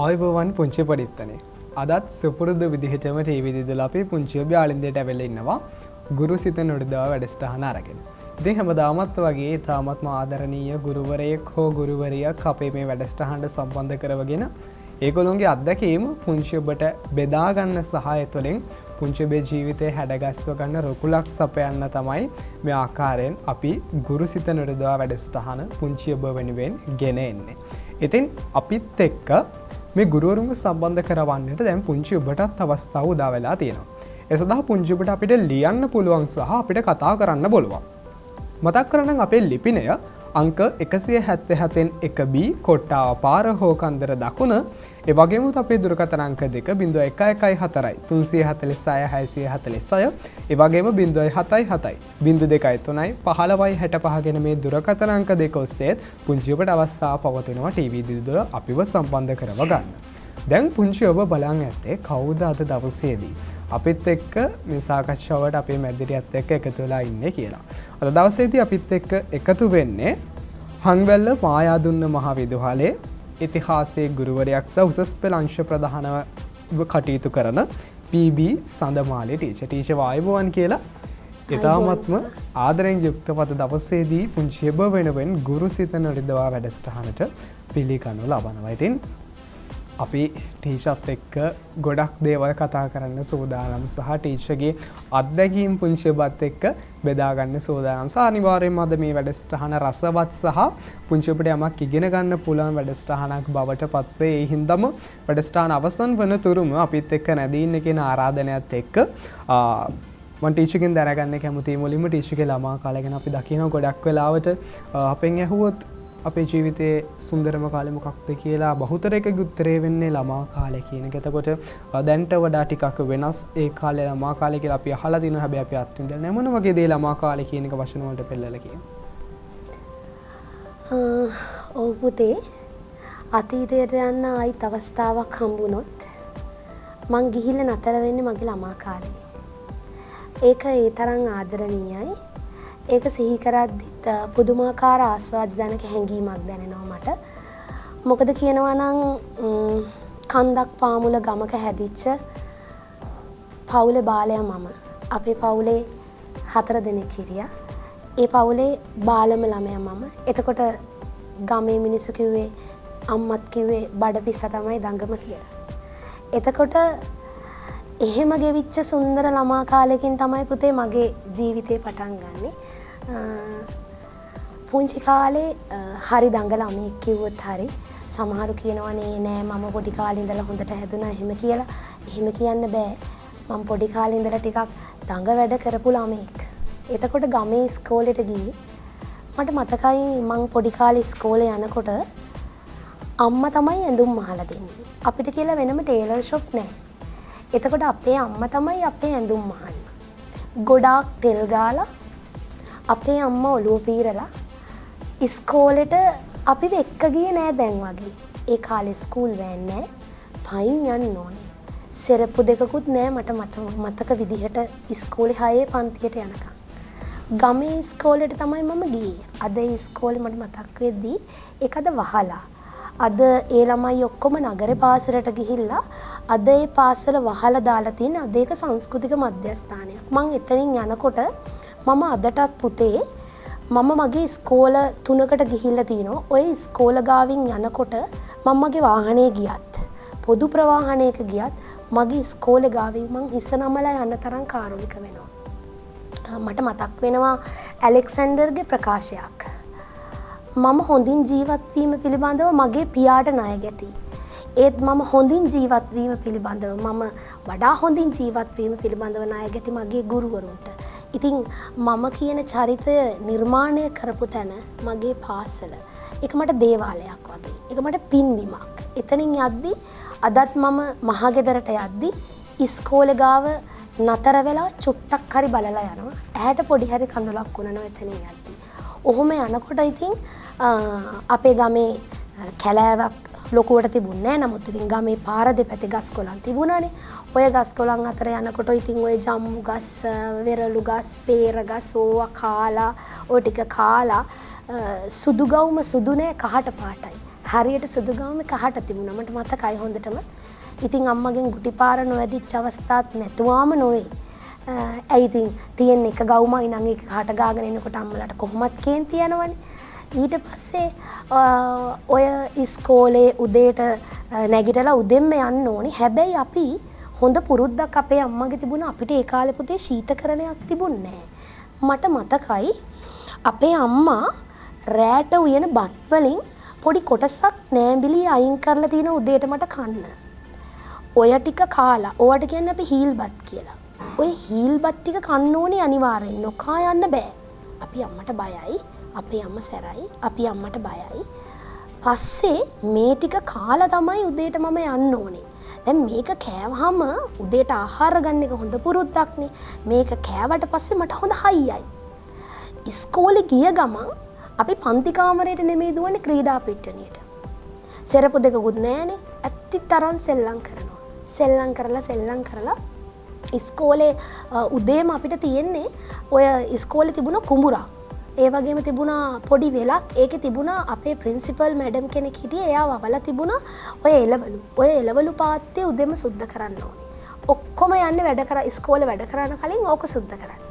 ආයුබෝවන් පුංචි පරිත්තනේ. අදත් සුපුරුදු විදිහටම ටීවී දිදලා අපි පුංචි ඔබ යාළුන්දේට ඇවිල්ලා ඉන්නවා ගුරු සිත නොඩදාව වැඩසටහන අරගෙන. ඉතින් හැමදාමත් වගේ තාමත්ම ආදරණීය ගුරුවරයෙක් හෝ ගුරුවරියක් අපේ මේ වැඩසටහනට සම්බන්ධ කරවගෙන ඒගොල්ලොන්ගේ අත්දැකීම් පුංචි ඔබට බෙදා ගන්න සහාය තුළින් පුංචි ඔබේ ජීවිතේ හැඩගස්ව ගන්න රුකුලක් සපයන්න තමයි මේ ආකාරයෙන් අපි ගුරු සිත නොඩදාව වැඩසටහන පුංචි ඔබ වෙනුවෙන් ගෙන එන්නේ. ඉතින් අපිත් එක්ක මේ ගුරුවරුන්ව සම්බන්ධ කරවන්නට දැන් පුංචි ඔබටත් අවස්ථාව උදා වෙලා තියෙනවා. ඒ සඳහා පුංචි ඔබට අපිට ලියන්න පුළුවන් සහ අපිට කතා කරන්න බලුවන්. මතක් කරනම් අපේ ලිපිනය අංක 177න් 1B කොට්ටාව පාර හෝ කන්දර දකුණ ඒ වගේම අපේ දුරකථන අංක 2.114යි 346 646 ඒ වගේම 0.77යි 0.23යි 1565 ගෙන මේ දුරකථන අංක දෙක ඔස්සේ පුංචි ඔබට අවස්ථාව පවතිනවා ටීවී දිදුල අපිව සම්බන්ධ කරව ගන්න. දැන් පුංචි ඔබ බලන් ඇත්තේ කවුද අද දවසේදී අපිත් එක්ක මේ සාකච්ඡාවට අපේ මැදිරියත් එක්ක එකතු වෙලා ඉන්නේ කියලා. අද දවසේදී අපිත් එක්ක එකතු වෙන්නේ හංවැල්ල මායාදුන්න මහාවිදුහලේ ඉතිහාසයේ ගුරුවරයෙක් සහ උසස් පෙළ අංශ ප්‍රධානව කටයුතු කරන PB සඳමාලි ටීචර් ආයුබෝවන් කියලා ඉතාමත්ම ආදරෙන් යුක්ත පද දවසේදී පුංචි ඔබ වෙනුවෙන් ගුරු සිත නොරිදවා වැඩසටහනට පිළිගනු ලබනවා. ඉතින් අපි ටීචර්ත් එක්ක ගොඩක් දේවල් කතා කරන්න සූදානම් සහ ටීචර්ගේ අත්දැකීම් පුංචි ඔබත් එක්ක බෙදා ගන්න සූදානම්. අනිවාර්යයෙන්ම අද මේ වැඩසටහන රසවත් සහ පුංචි ඔබට යමක් ඉගෙන ගන්න පුළුවන් වැඩසටහනක් බවට පත් වේ. ඒ හින්දාම වැඩසටහන අවසන් වන තුරුම අපිත් එක්ක නැදී ඉන්න කියන ආරාධනයත් එක්ක මම ටීචර්ගෙන් දැනගන්න කැමතියි මුලින්ම ටීචර්ගේ ළමා කාලය ගැන අපි දකිනවා ගොඩක් වෙලාවට අපෙන් ඇහුවොත් අපේ ජීවිතයේ සුන්දරම කාලය මොකක්ද කියලා බහුතරයකගේ උත්තරේ වෙන්නේ ළමා කාලය කියන එක. එතකොට දැන්ට වඩා ටිකක් වෙනස් ඒ කාලේ ළමා කාලය කියලා අපි අහලා තිනවා. හැබැයි අපි අත්විඳලා නැහැ. මොන වගේ දේ ළමා කාලය කියන එක වචන වලට පෙන්නලා කියමු. ඔව් පුතේ, අතීතයට යන්න ආයිත් අවස්ථාවක් හම්බුනොත් මං ගිහිල්ලා නතර වෙන්නේ මගේ ළමා කාලේ. ඒක ඒ තරම් ආදරණීයයි. ඒක සිහි කරද්දිත් පුදුමාකාර ආස්වාදජනක හැඟීමක් දැනෙනවා මට. මොකද කියනවා නම් කන්දක් පාමුල ගමක හැදිච්ච පවුලේ බාලයා මම. අපේ පවුලේ 4 දෙනෙක් හිටියා. ඒ පවුලේ බාලම ළමයා මම. එතකොට ගමේ මිනිස්සු කිව්වේ අම්මත් කිව්වේ බඩපිස්ස තමයි දඟම කියලා. එතකොට එහෙම ගෙවිච්ච සුන්දර ළමා කාලෙකින් තමයි පුතේ මගේ ජීවිතේ පටන් ගන්නෙ. පුංචි කාලේ හරි දඟ ළමෙක් කිව්වොත් හරි සමහරු කියනවනේ නෑ මම පොඩි කාලේ ඉඳලා හොඳට හැදුනා එහෙම කියලා. එහෙම කියන්න බෑ. මම පොඩි කාලේ ඉඳලා ටිකක් දඟ වැඩ කරපු ළමෙක්. එතකොට ගමේ ඉස්කෝලේට ගියේ. මට මතකයි මං පොඩි කාලේ ඉස්කෝලේ යනකොට අම්මා තමයි ඇඳුම් මහලා දෙන්නේ. අපිට කියලා වෙනම ටේලර් ෂොප් නෑ. එතකොට අපේ අම්මා තමයි අපේ ඇඳුම් මහන්නේ. ගොඩාක් තෙල් ගාලා අපේ අම්මා ඔලුව පීරලා ඉස්කෝලේට අපිව එක්ක ගියේ නෑ දැන් වගේ. ඒ කාලේ ස්කූල් වෑන් නෑ. පයින් යන්න ඕනේ. සෙරප්පු දෙකකුත් නෑ මට මතක විදිහට ඉස්කෝලේ 6 පන්තියට යනකම්. ගමේ ඉස්කෝලේට තමයි මම ගියේ. අද ඉස්කෝලේ මට මතක් වෙද්දී ඒකද වහලා. අද ඒ ළමයි ඔක්කොම නගරේ පාසලට ගිහිල්ලා අද ඒ පාසල වහලා දාලා තියෙන අද ඒක සංස්කෘතික මධ්‍යස්ථානයක්. මං එතනින් යනකොට මම අදටත් පුතේ මම මගේ ඉස්කෝල 3කට ගිහිල්ලා තිනවා. ওই ඉස්කෝල ගාවින් යනකොට මම මගේ වාහනේ ගියත් පොදු ප්‍රවාහනයක ගියත් මගේ ඉස්කෝලේ ගාවින් මං හිස නමලා යන තරම් කාරුණික වෙනවා. මට මතක් වෙනවා ඇලෙක්සැන්ඩර්ගේ ප්‍රකාශයක්. මම හොඳින් ජීවත් වීම පිළිබඳව මගේ පියාට ණය ගැති. ඒත් මම හොඳින් ජීවත් වීම පිළිබඳව මම වඩා හොඳින් ජීවත් වීම පිළිබඳව ණය ගැති මගේ ගුරුවරුන්ට. ඉතින් මම කියන චරිතය නිර්මාණය කරපු තැන මගේ පාසල. ඒක මට දේවාලයක් වගේ. ඒක මට පින්බිමක්. එතනින් යද්දි අදත් මම මහගෙදරට යද්දි ඉස්කෝලේ ගාව නතර වෙලා චුට්ටක් හරි බලලා යනවා. ඇහැට පොඩි හරි කඳුලක් වුණනවා එතනින් යද්දි. ඔහොම යනකොට ඉතින් අපේ ගමේ කැලෑවක් ලොකුවට තිබුණේ නැහැ. නමුත් ඉතින් ගමේ පාර දෙපැත්තේ ගස් කොළන් තිබුණානේ. ඔය ගස් කොළන් අතර යනකොට ඉතින් ඔය ජම්බු ගස්, වෙරළු ගස්, පේර ගස් ඕවා කාලා, ඔය ටික කාලා සුදු ගවුම සුදු නෑ කහට පාටයි. හරියට සුදු ගම කහට තිබුණා. මට මතකයි හොඳටම. ඉතින් අම්මගෙන් ගුටි පාර නොවැදිච්ච අවස්ථාවක් නැතුවම නොවේ. ඇයි ඉතින් තියෙන එක ගවුමයි නම් ඒක කහට ගාගෙන එනකොට අම්මලාට කොහොමත් කේන්ති යනවනේ. ඊට පස්සේ ඔය ඉස්කෝලේ උදේට නැගිටලා උදෙන්ම යන්න ඕනේ. හැබැයි අපි හොඳ පුරුද්දක් අපේ අම්මගේ තිබුණා. අපිට ඒ කාලේ පුතේ ශීතකරණයක් තිබුණේ මට මතකයි අපේ අම්මා රෑට උයන බත් වලින් පොඩි කොටසක් නෑඹිලි අයින් කරලා තියෙන උදේට මට කන්න. ඔය ටික කාලා ඔයාට කියන්නේ අපි හීල් බත් කියලා. ඔය හීල් බත් ටික කන්න ඕනේ අනිවාර්යෙන්. නොකා යන්න බෑ. අපි අම්මට බයයි. අපේ අම්ම සැරයි. අපි අම්මට බයයි. පස්සේ මේ ටික කාලා තමයි උදේට මම යන්න ඕනේ. දැන් මේක කෑවහම උදේට ආහාර ගන්න එක හොඳ පුරුද්දක්නේ. මේක කෑවට පස්සේ මට හොඳ හයියයි. ඉස්කෝලේ ගිය ගමන් අපි පන්ති කාමරයට නෙමෙයි දුවන්නේ ක්‍රීඩා පිට්ටනියට. සෙරපු දෙකකුත් නැහනේ. ඇත්ති තරම් සෙල්ලම් කරනවා. සෙල්ලම් කරලා ඉස්කෝලේ උදේම අපිට තියෙන්නේ ඔය ඉස්කෝලේ තිබුණ කුඹුරා. ඒ වගේම තිබුණා පොඩි වෙලක්. ඒකේ තිබුණා අපේ ප්‍රින්සිපල් මැඩම් කෙනෙක් හිටියේ. එයා වවලා තිබුණා ඔය එළවලු. ඔය එළවලු පාත්තේ උදේම සුද්ධ කරන්න ඕනේ. ඔක්කොම යන්නේ වැඩ කර ඉස්කෝලේ වැඩ කරන කලින් ඕක සුද්ධ කරන්න.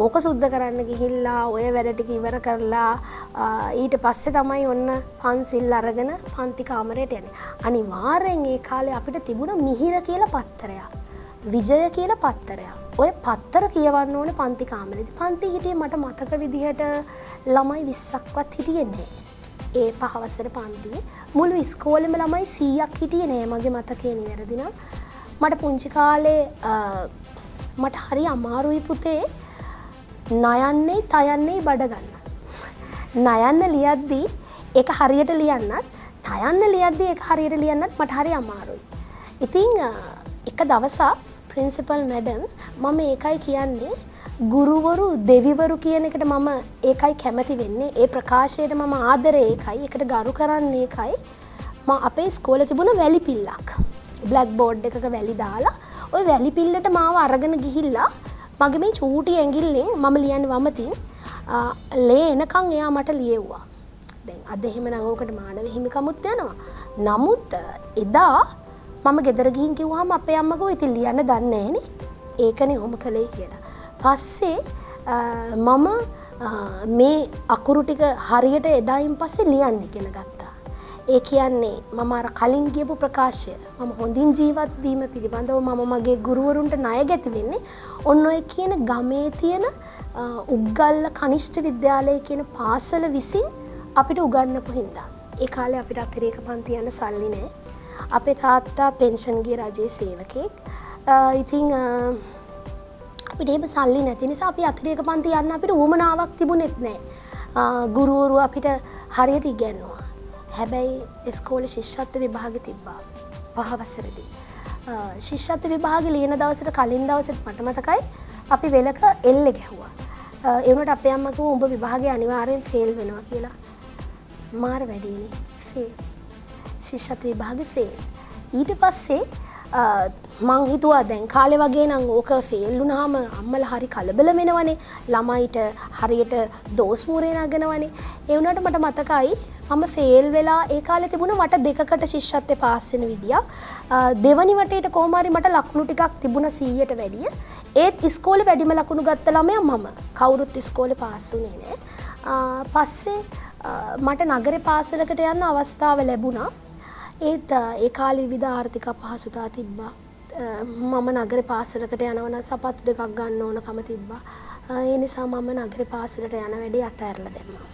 ඕක සුද්ධ කරන්න ගිහිල්ලා ඔය වැඩ ටික ඉවර කරලා ඊට පස්සේ තමයි ඔන්න පන්සිල් අරගෙන පන්ති කාමරයට යන්නේ. අනිවාර්යෙන් ඒ කාලේ අපිට තිබුණා මිහිර කියලා පත්තරයක්. විජය කියලා පත්තරයක්. ඔය පත්තර කියවන්න ඕනේ පන්ති කාමරේදී. පන්ති හිටියේ මට මතක විදිහට ළමයි 20ක්වත් හිටියේ නෑ. ඒ 5 වසර පන්තියේ මුළු ඉස්කෝලේම ළමයි 100ක් හිටියේ නෑ මගේ මතකේ නිවැරදි නම්. මට පුංචි කාලේ මට හරි අමාරුයි පුතේ නයන්නේ තයන්නේ බඩ ගන්න. නයන්න ලියද්දී ඒක හරියට ලියන්නත් තයන්න ලියද්දී ඒක හරියට ලියන්නත් මට හරි අමාරුයි. ඉතින් එක දවසක් ප්‍රින්සිපල් මැඩම් මම ඒකයි කියන්නේ ගුරුවරු දෙවිවරු කියන එකට මම ඒකයි කැමති වෙන්නේ. ඒ ප්‍රකාශයට මම ආදරේ ඒකයි. ඒකට ගරු කරන්නේ ඒකයි. මම අපේ ඉස්කෝලේ තිබුණ වැලි පිල්ලක්. බ්ලැක් බෝඩ් එකක වැලි දාලා ওই වැලි පිල්ලට මාව අරගෙන ගිහිල්ලා මගේ මේ චූටි ඇඟිල්ලෙන් මම ලියන්නේ වමතින් ලේ එනකන් එයා මට ලියෙව්වා. දැන් අද එහෙම නම් ඕකට මානව හිමිකමුත් යනවා. නමුත් එදා මම ගෙදර ගිහින් කිව්වහම අපේ අම්මා කිව්වා ඉතින් ලියන්න දන්නේ නැහනේ. ඒකනේ ඔහොම කළේ කියලා. පස්සේ මම මේ අකුරු ටික හරියට එදායින් පස්සේ ලියන්න ඉගෙන ගත්තා. ඒ කියන්නේ මම අර කලින් කියපු ප්‍රකාශය මම හොඳින් ජීවත් වීම පිළිබඳව මම මගේ ගුරුවරුන්ට ණය ගැති වෙන්නේ ඔන්න ඔය කියන ගමේ තියෙන උග්ගල්ල කනිෂ්ඨ විද්‍යාලය කියන පාසල විසින් අපිට උගන්වපු හින්දා. ඒ කාලේ අපිට අතිරේක පන්ති යන සල්ලි නැහැ. අපේ තාත්තා පෙන්ෂන් ගිය රජයේ සේවකෙක්. ඉතින් අපිට එහෙම සල්ලි නැති නිසා අපි අතිරේක පන්ති යන්න අපිට උවමනාවක් තිබුණෙත් නැහැ. ගුරුවරු අපිට හරියට ඉගෙනුවා. හැබැයි ඉස්කෝලේ ශිෂ්‍යත්ව විභාගෙ තිබ්බා 5 වසරේදී. ශිෂ්‍යත්ව විභාගෙ ලියන දවසට කලින් දවසෙත් මට මතකයි අපි වෙලක එල්ලේ ගැහුවා. ඒ වුණාට අපේ අම්මා කිව්වා උඹ විභාගේ අනිවාර්යෙන් ෆේල් වෙනවා කියලා. මාර වැඩිනේ ෆේල්. ශිෂ්‍යත්ව විභාගේ ෆේල්. ඊට පස්සේ මං හිතුවා දැන් කාලේ වගේ නම් ඕක ෆේල් වුණාම අම්මලා හරි කලබල වෙනවනේ. ළමයිට හරියට දෝස් මුරේ නගනවනේ. ඒ වුණාට මට මතකයි මම ෆේල් වෙලා ඒ කාලේ තිබුණ වට දෙකකට ශිෂ්‍යත්වේ පාස් වෙන විදියක්. දෙවනි වටේට කොහොම හරි මට ලකුණු ටිකක් තිබුණ 100ට වැඩිය. ඒත් ඉස්කෝලේ වැඩිම ලකුණු ගත්ත ළමයා මම. කවුරුත් ඉස්කෝලේ පාස් වුණේ නෑ. පස්සේ මට නගරේ පාසලකට යන්න අවස්ථාව ලැබුණා. ඒත් ඒ කාලේ විවිධ ආර්ථික අපහසුතා තිබ්බා. මම නගරේ පාසලකට යනවා නම් සපත්තු දෙකක් ගන්න ඕනකම තිබ්බා. ඒ නිසා මම නගරේ පාසලට යන වැඩේ අතහැරලා දැම්මා.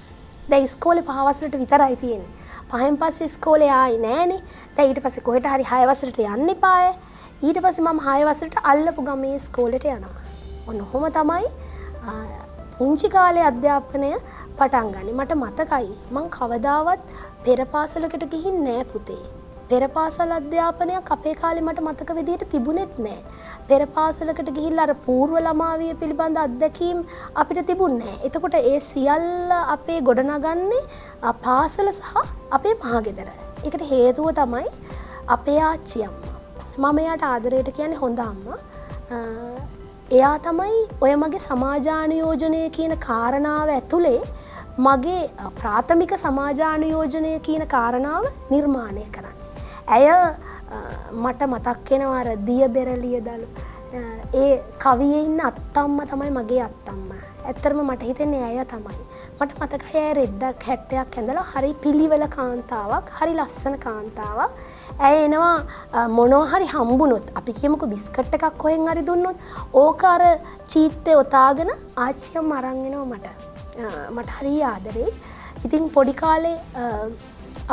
දැන් ඉස්කෝලේ 5 වසරට විතරයි තියෙන්නේ. 5න් පස්සේ ඉස්කෝලේ ආයි නෑනේ. දැන් ඊට පස්සේ කොහෙට හරි 6 වසරට යන්න එපාය. ඊට පස්සේ මම 6 වසරට අල්ලපු ගමේ ඉස්කෝලේට යනවා. ඔන්න ඔහොම තමයි පුංචි කාලේ අධ්‍යාපනය පටන් ගන්නේ. මට මතකයි මං කවදාවත් පෙර පාසලකට ගිහින් නෑ පුතේ. පෙර පාසල් අධ්‍යාපනයක් අපේ කාලේ මට මතක විදිහට තිබුණෙත් නෑ. පෙර පාසලකට ගිහිල්ලා අර పూర్ව ළමාවිය පිළිබඳ අත්දැකීම් අපිට තිබුණේ නෑ. එතකොට ඒ සියල්ල අපේ ගොඩනගන්නේ පාසල සහ අපේ මහගෙදර. ඒකට හේතුව තමයි අපේ ආච්චි අම්මා. මම එයාට ආදරයට කියන්නේ හොඳ අම්මා. එයා තමයි ඔය මගේ සමාජානුයෝජනය කියන කාරණාව ඇතුලේ මගේ ප්‍රාථමික සමාජානුයෝජනය කියන කාරණාව නිර්මාණය කරන්න. ඇය මට මතක් වෙනවා අර දිය බෙරළිය දළු. ඒ කවියේ ඉන්න අත්තම්ම තමයි මගේ අත්තම්ම. ඇත්තටම මට හිතෙන්නේ ඇය තමයි. මට මතකයි ඇය රෙද්දක් හැට්ටයක් ඇඳලා හරි පිළිවෙල කාන්තාවක්, හරි ලස්සන කාන්තාවක්. ඇය එනවා මොනවා හරි හම්බුනොත් අපි කියමුකෝ බිස්කට් එකක් කොහෙන් හරි දුන්නොත් ඕක අර චීත්තේ ඔතාගෙන ආච්චියම අරන් එනවා මට. මට හරි ආදරේ. ඉතින් පොඩි කාලේ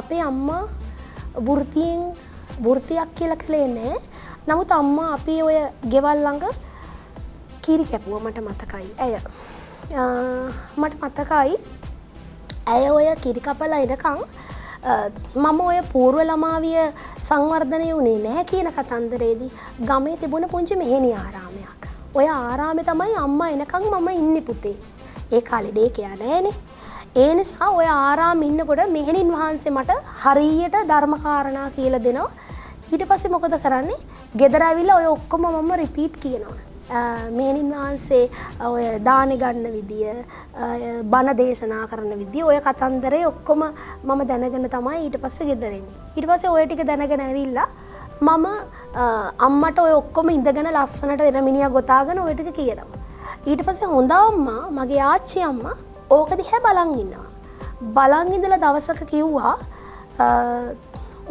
අපේ අම්මා වෘත්තියක් කියලා කළේ නෑ. නමුත් අම්මා අපි ඔය ගෙවල් ළඟ කිරි කැපුවා මට මතකයි. ඇය මට මතකයි ඇය ඔය කිරි කපලා එනකන් මම ඔය පූර්ව ළමාවිය සංවර්ධනය වුණේ නැහැ කියන කතන්දරේදී ගමේ තිබුණ පුංචි මෙහෙණි ආරාමයක්. ඔය ආරාමේ තමයි අම්මා එනකන් මම ඉන්නේ පුතේ. ඒ කාලේ ඩේකයා නෑනේ. ඒ නිසා ඔය ආරාමෙ ඉන්නකොට මෙහෙණින් වහන්සේ මට හරියට ධර්ම කාරණා කියලා දෙනවා. ඊට පස්සේ මොකද කරන්නේ? ගෙදර ඇවිල්ලා ඔය ඔක්කොම මම රිපීට් කියනවා. මෙහෙණින් වහන්සේ ඔය දානි ගන්න විදිය, බණ දේශනා කරන විදිය, ඔය කතන්දරේ ඔක්කොම මම දැනගෙන තමයි ඊට පස්සේ ගෙදර එන්නේ. ඊට පස්සේ ඔය ටික දැනගෙන ඇවිල්ලා මම අම්මට ඔය ඔක්කොම ඉඳගෙන ලස්සනට එරමිනියා ගොතාගෙන ඔය ටික කියනවා. ඊට පස්සේ හොඳ අම්මා, මගේ ආච්චි අම්මා ඕක දිහා බලන් ඉන්නවා. බලන් ඉඳලා දවසක කිව්වා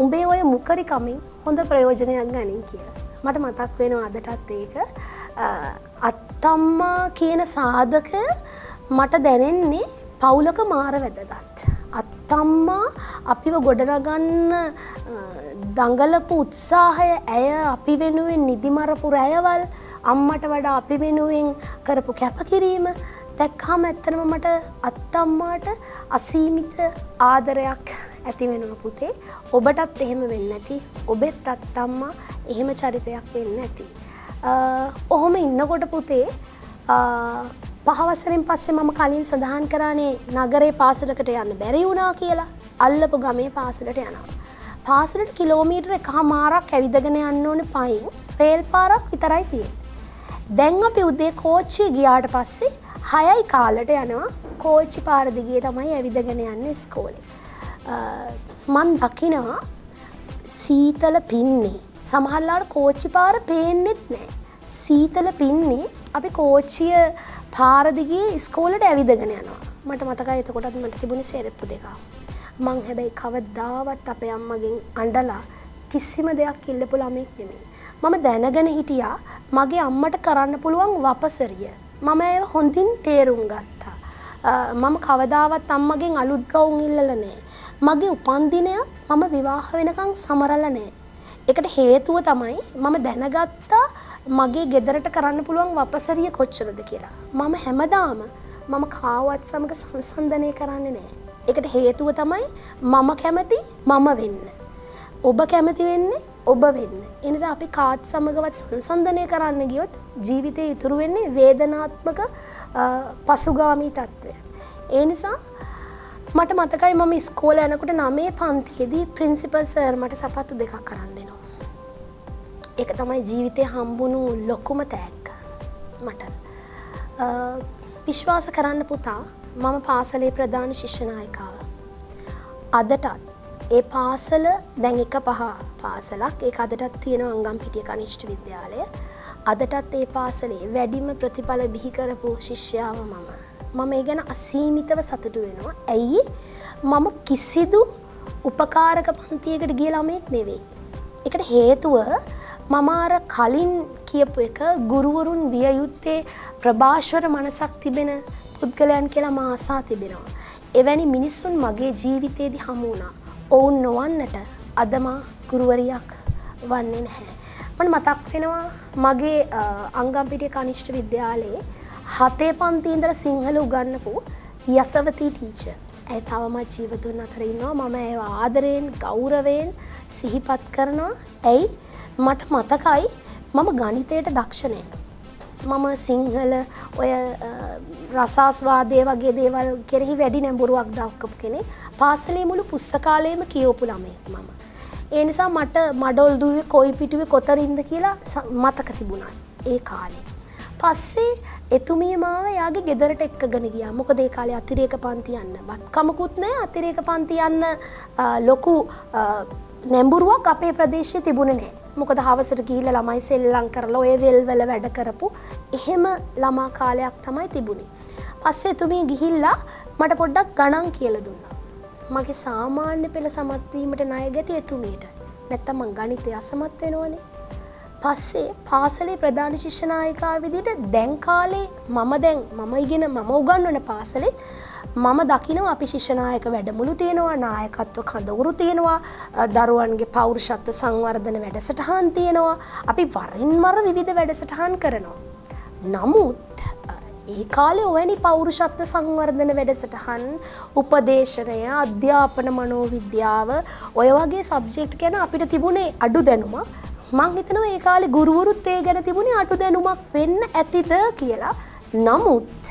උඹේ ඔය මුකරි කමින් හොඳ ප්‍රයෝජනයක් ගනින් කියලා. මට මතක් වෙනවා අදටත් ඒක. අත්තම්මා කියන සාධකය මට දැනෙන්නේ පවුලක මාර වැදගත්. අත්තම්මා අපිව ගොඩනගන්න දඟලපු උත්සාහය, ඇය අපි වෙනුවෙන් නිදිමරපු රැයවල්, අම්මට වඩා අපි වෙනුවෙන් කරපු කැපකිරීම දැක්කම ඇත්තටම මට අත්තම්මාට අසීමිත ආදරයක් ඇති වෙනවා පුතේ. ඔබටත් එහෙම වෙන්නේ නැති. ඔබෙත් අත්තම්මා එහෙම චරිතයක් වෙන්නේ නැති. ඔහොම ඉන්නකොට පුතේ 5 වසරෙන් පස්සේ මම කලින් සඳහන් කරානේ නගරේ පාසලකට යන්න බැරි වුණා කියලා. අල්ලපු ගමේ පාසලට යනවා. පාසලට කිලෝමීටර 1.5ක් ඇවිදගෙන යන්න ඕනේ පයින්. රේල් පාරක් විතරයි තියෙන්නේ. දැන් අපි උදේ කෝච්චිය ගියාට පස්සේ 6යි කාලට යනවා. කෝච්චි පාර දිගේ තමයි ඇවිදගෙන යන්නේ ඉස්කෝලේ. මන් දකිනවා සීතල පින්නේ. සමහරලාට කෝච්චි පාර පේන්නෙත් නැහැ. සීතල පින්නේ අපි කෝච්චිය පාර දිගේ ඉස්කෝලේට ඇවිදගෙන යනවා. මට මතකයි එතකොටත් මට තිබුණේ සෙරෙප්පු දෙකක්. මං හැබැයි කවදාවත් අපේ අම්මගෙන් අඬලා කිසිම දෙයක් ඉල්ලපු ළමෙක් නෙමෙයි. මම දැනගෙන හිටියා මගේ අම්මට කරන්න පුළුවන් වපසරිය. මම ඒව හොඳින් තේරුම් ගත්තා. මම කවදාවත් අම්මගෙන් අලුත් ගවුම් ඉල්ලලා නැහැ. මගේ උපන්දිනය මම විවාහ වෙනකන් සමරලා නැහැ. ඒකට හේතුව තමයි මම දැනගත්තා මගේ ගෙදරට කරන්න පුළුවන් වපසරිය කොච්චරද කියලා. මම හැමදාම මම කාවත් සමග සංසන්දනය කරන්නේ නැහැ. ඒකට හේතුව තමයි මම කැමති මම වෙන්න. ඔබ කැමති වෙන්නේ ඔබ වෙන්න. ඒ නිසා අපි කාත් සමගවත් සංසන්දනය කරන්න ගියොත් ජීවිතේ ඉතුරු වෙන්නේ වේදනාත්මක පසුගාමී තත්ත්වය. ඒ නිසා මට මතකයි මම ඉස්කෝලේ යනකොට 9 පන්තියේදී ප්‍රින්සිපල් සර් මට සපත්තු දෙකක් අරන් දෙනවා. ඒක තමයි ජීවිතේ හම්බුණු ලොකුම තෑග්ග මට. විශ්වාස කරන්න පුතා, මම පාසලේ ප්‍රධාන ශිෂ්‍ය නායිකාව. අදටත් ඒ පාසල දැන් 1-5 පාසලක්. ඒක අදටත් තියෙනවා අංගම්පිටිය කනිෂ්ඨ විද්‍යාලය. අදටත් ඒ පාසලේ වැඩිම ප්‍රතිඵල බිහි කරපු ශිෂ්‍යාව මම. මම ඒ ගැන අසීමිතව සතුටු වෙනවා. ඇයි? මම කිසිදු උපකාරක පන්තියකට ගිය ළමෙක් නෙවෙයි. ඒකට හේතුව මම අර කලින් කියපු එක ගුරුවරුන් විය යුත්තේ ප්‍රභාෂ්වර මනසක් තිබෙන පුද්ගලයන් කියලා මා ආසා තිබෙනවා. එවැනි මිනිසුන් මගේ ජීවිතේදී හමු වුණා. ඔවුන් නොවන්නට අද මා ගුරුවරියක් වන්නේ නැහැ. මට මතක් වෙනවා මගේ අංගම්පිටිය කනිෂ්ඨ විද්‍යාලයේ 7 පන්තියේ ඉඳලා සිංහල උගන්වපු යසවති ටීචර්. ඇය තවමත් ජීවතුන් අතර ඉන්නවා. මම ඒව ආදරයෙන් ගෞරවයෙන් සිහිපත් කරනවා. ඇයි? මට මතකයි මම ගණිතයට දක්ෂ නෑ. මම සිංහල ඔය රසාස්වාදයේ වගේ දේවල් කෙරෙහි වැඩි නැඹුරුවක් දක්වපු කෙනෙක්. පාසලේ මුළු පුස්තකාලයම කියවපු ළමයෙක් මම. ඒ නිසා මට මඩොල් දුවේ කොයි පිටුවේ කොතරින්ද කියලා මතක තිබුණා ඒ කාලේ. පස්සේ එතුමිය මාව යාගේ ගෙදරට එක්කගෙන ගියා. මොකද ඒ කාලේ අතිරේක පන්ති යන්න වත් කමකුත් නැහැ. අතිරේක පන්ති යන්න ලොකු නැඹුරුවක් අපේ ප්‍රදේශයේ තිබුණේ නැහැ. මොකද හවසට ගිහිල්ලා ළමයි සෙල්ලම් කරලා ඔය වෙල් වල වැඩ කරපු එහෙම ළමා කාලයක් තමයි තිබුණේ. පස්සේ එතුමිය ගිහිල්ලා මට පොඩ්ඩක් ගණන් කියලා දුන්නා. මගේ සාමාන්‍ය පෙළ සමත් වීමට ණය ගැති එතුමියට. නැත්තම් මං ගණිතය අසමත් වෙනවනේ. පස්සේ පාසලේ ප්‍රධාන ශිෂ්‍ය නායිකාව විදිහට දැන් කාලේ මම උගන්වන පාසලෙත් මම දකිනවා අපි ශිෂ්‍ය නායක වැඩමුළු තියෙනවා, නායකත්ව කඳවුරු තියෙනවා, දරුවන්ගේ පෞරුෂත්ව සංවර්ධන වැඩසටහන් තියෙනවා. අපි වරින් වර විවිධ වැඩසටහන් කරනවා. නමුත් ඒ කාලේ ඔවැනි පෞරුෂත්ව සංවර්ධන වැඩසටහන්, උපදේශනය, අධ්‍යාපන මනෝවිද්‍යාව ඔය වගේ සබ්ජෙක්ට් ගැන අපිට තිබුණේ අඩු දැනුමක්. මං හිතනවා ඒ කාලේ ගුරුවරුත් ඒ ගැන තිබුණේ අඩු දැනුමක් වෙන්න ඇතිද කියලා. නමුත්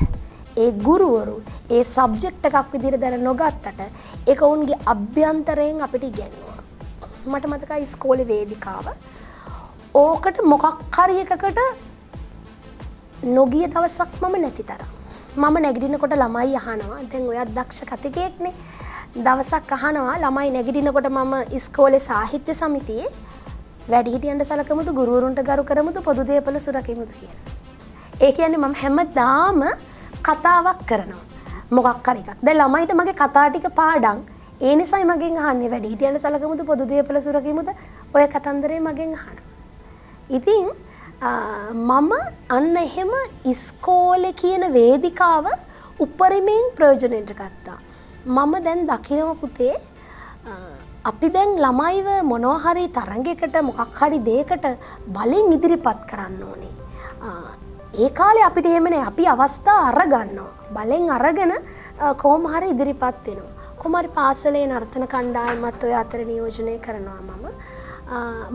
ඒ ගුරුවරු ඒ සබ්ජෙක්ට් එකක් විදිහට දැන නොගත්තට ඒක ඔවුන්ගේ අභ්‍යන්තරයෙන් අපිට ඉගෙනුවා. මට මතකයි ඉස්කෝලේ වේදිකාව. ඕකට මොකක් හරි එකකට නොගිය දවසක් මම නැති තරම්. මම නැගිටිනකොට ළමයි අහනවා. දැන් ඔයත් දක්ෂ කතිකයෙක්නේ. දවසක් අහනවා ළමයි නැගිටිනකොට මම ඉස්කෝලේ සාහිත්‍ය සමිතියේ වැඩිහිටියන්ට සලකමුද, ගුරුවරුන්ට ගරු කරමුද, පොදු දේපළ සුරකිමුද කියලා. ඒ කියන්නේ මම හැමදාම කතාවක් කරනවා. මොකක් හරි එකක්. දැන් ළමයිට මගේ කතා ටික පාඩම්. ඒ නිසායි මගෙන් අහන්නේ වැඩිහිටියන්ට සලකමුද, පොදු දේපළ සුරකිමුද, ඔය කතන්දරේ මගෙන් අහනවා. ඉතින් මම අන්න එහෙම ඉස්කෝලේ කියන වේදිකාව උපරිමයෙන් ප්‍රයෝජනෙට ගත්තා. මම දැන් දකිනවා පුතේ අපි දැන් ළමයිව මොනවා හරි තරඟයකට මොකක් හරි දෙයකට බලෙන් ඉදිරිපත් කරන්න ඕනේ. ඒ කාලේ අපිට එහෙම නෑ. අපි අවස්ථා අරගන්නවා. බලෙන් අරගෙන කොහොම හරි ඉදිරිපත් වෙනවා. කොහොම හරි පාසලේ නර්තන කණ්ඩායමත් ඔය අතර නියෝජනය කරනවා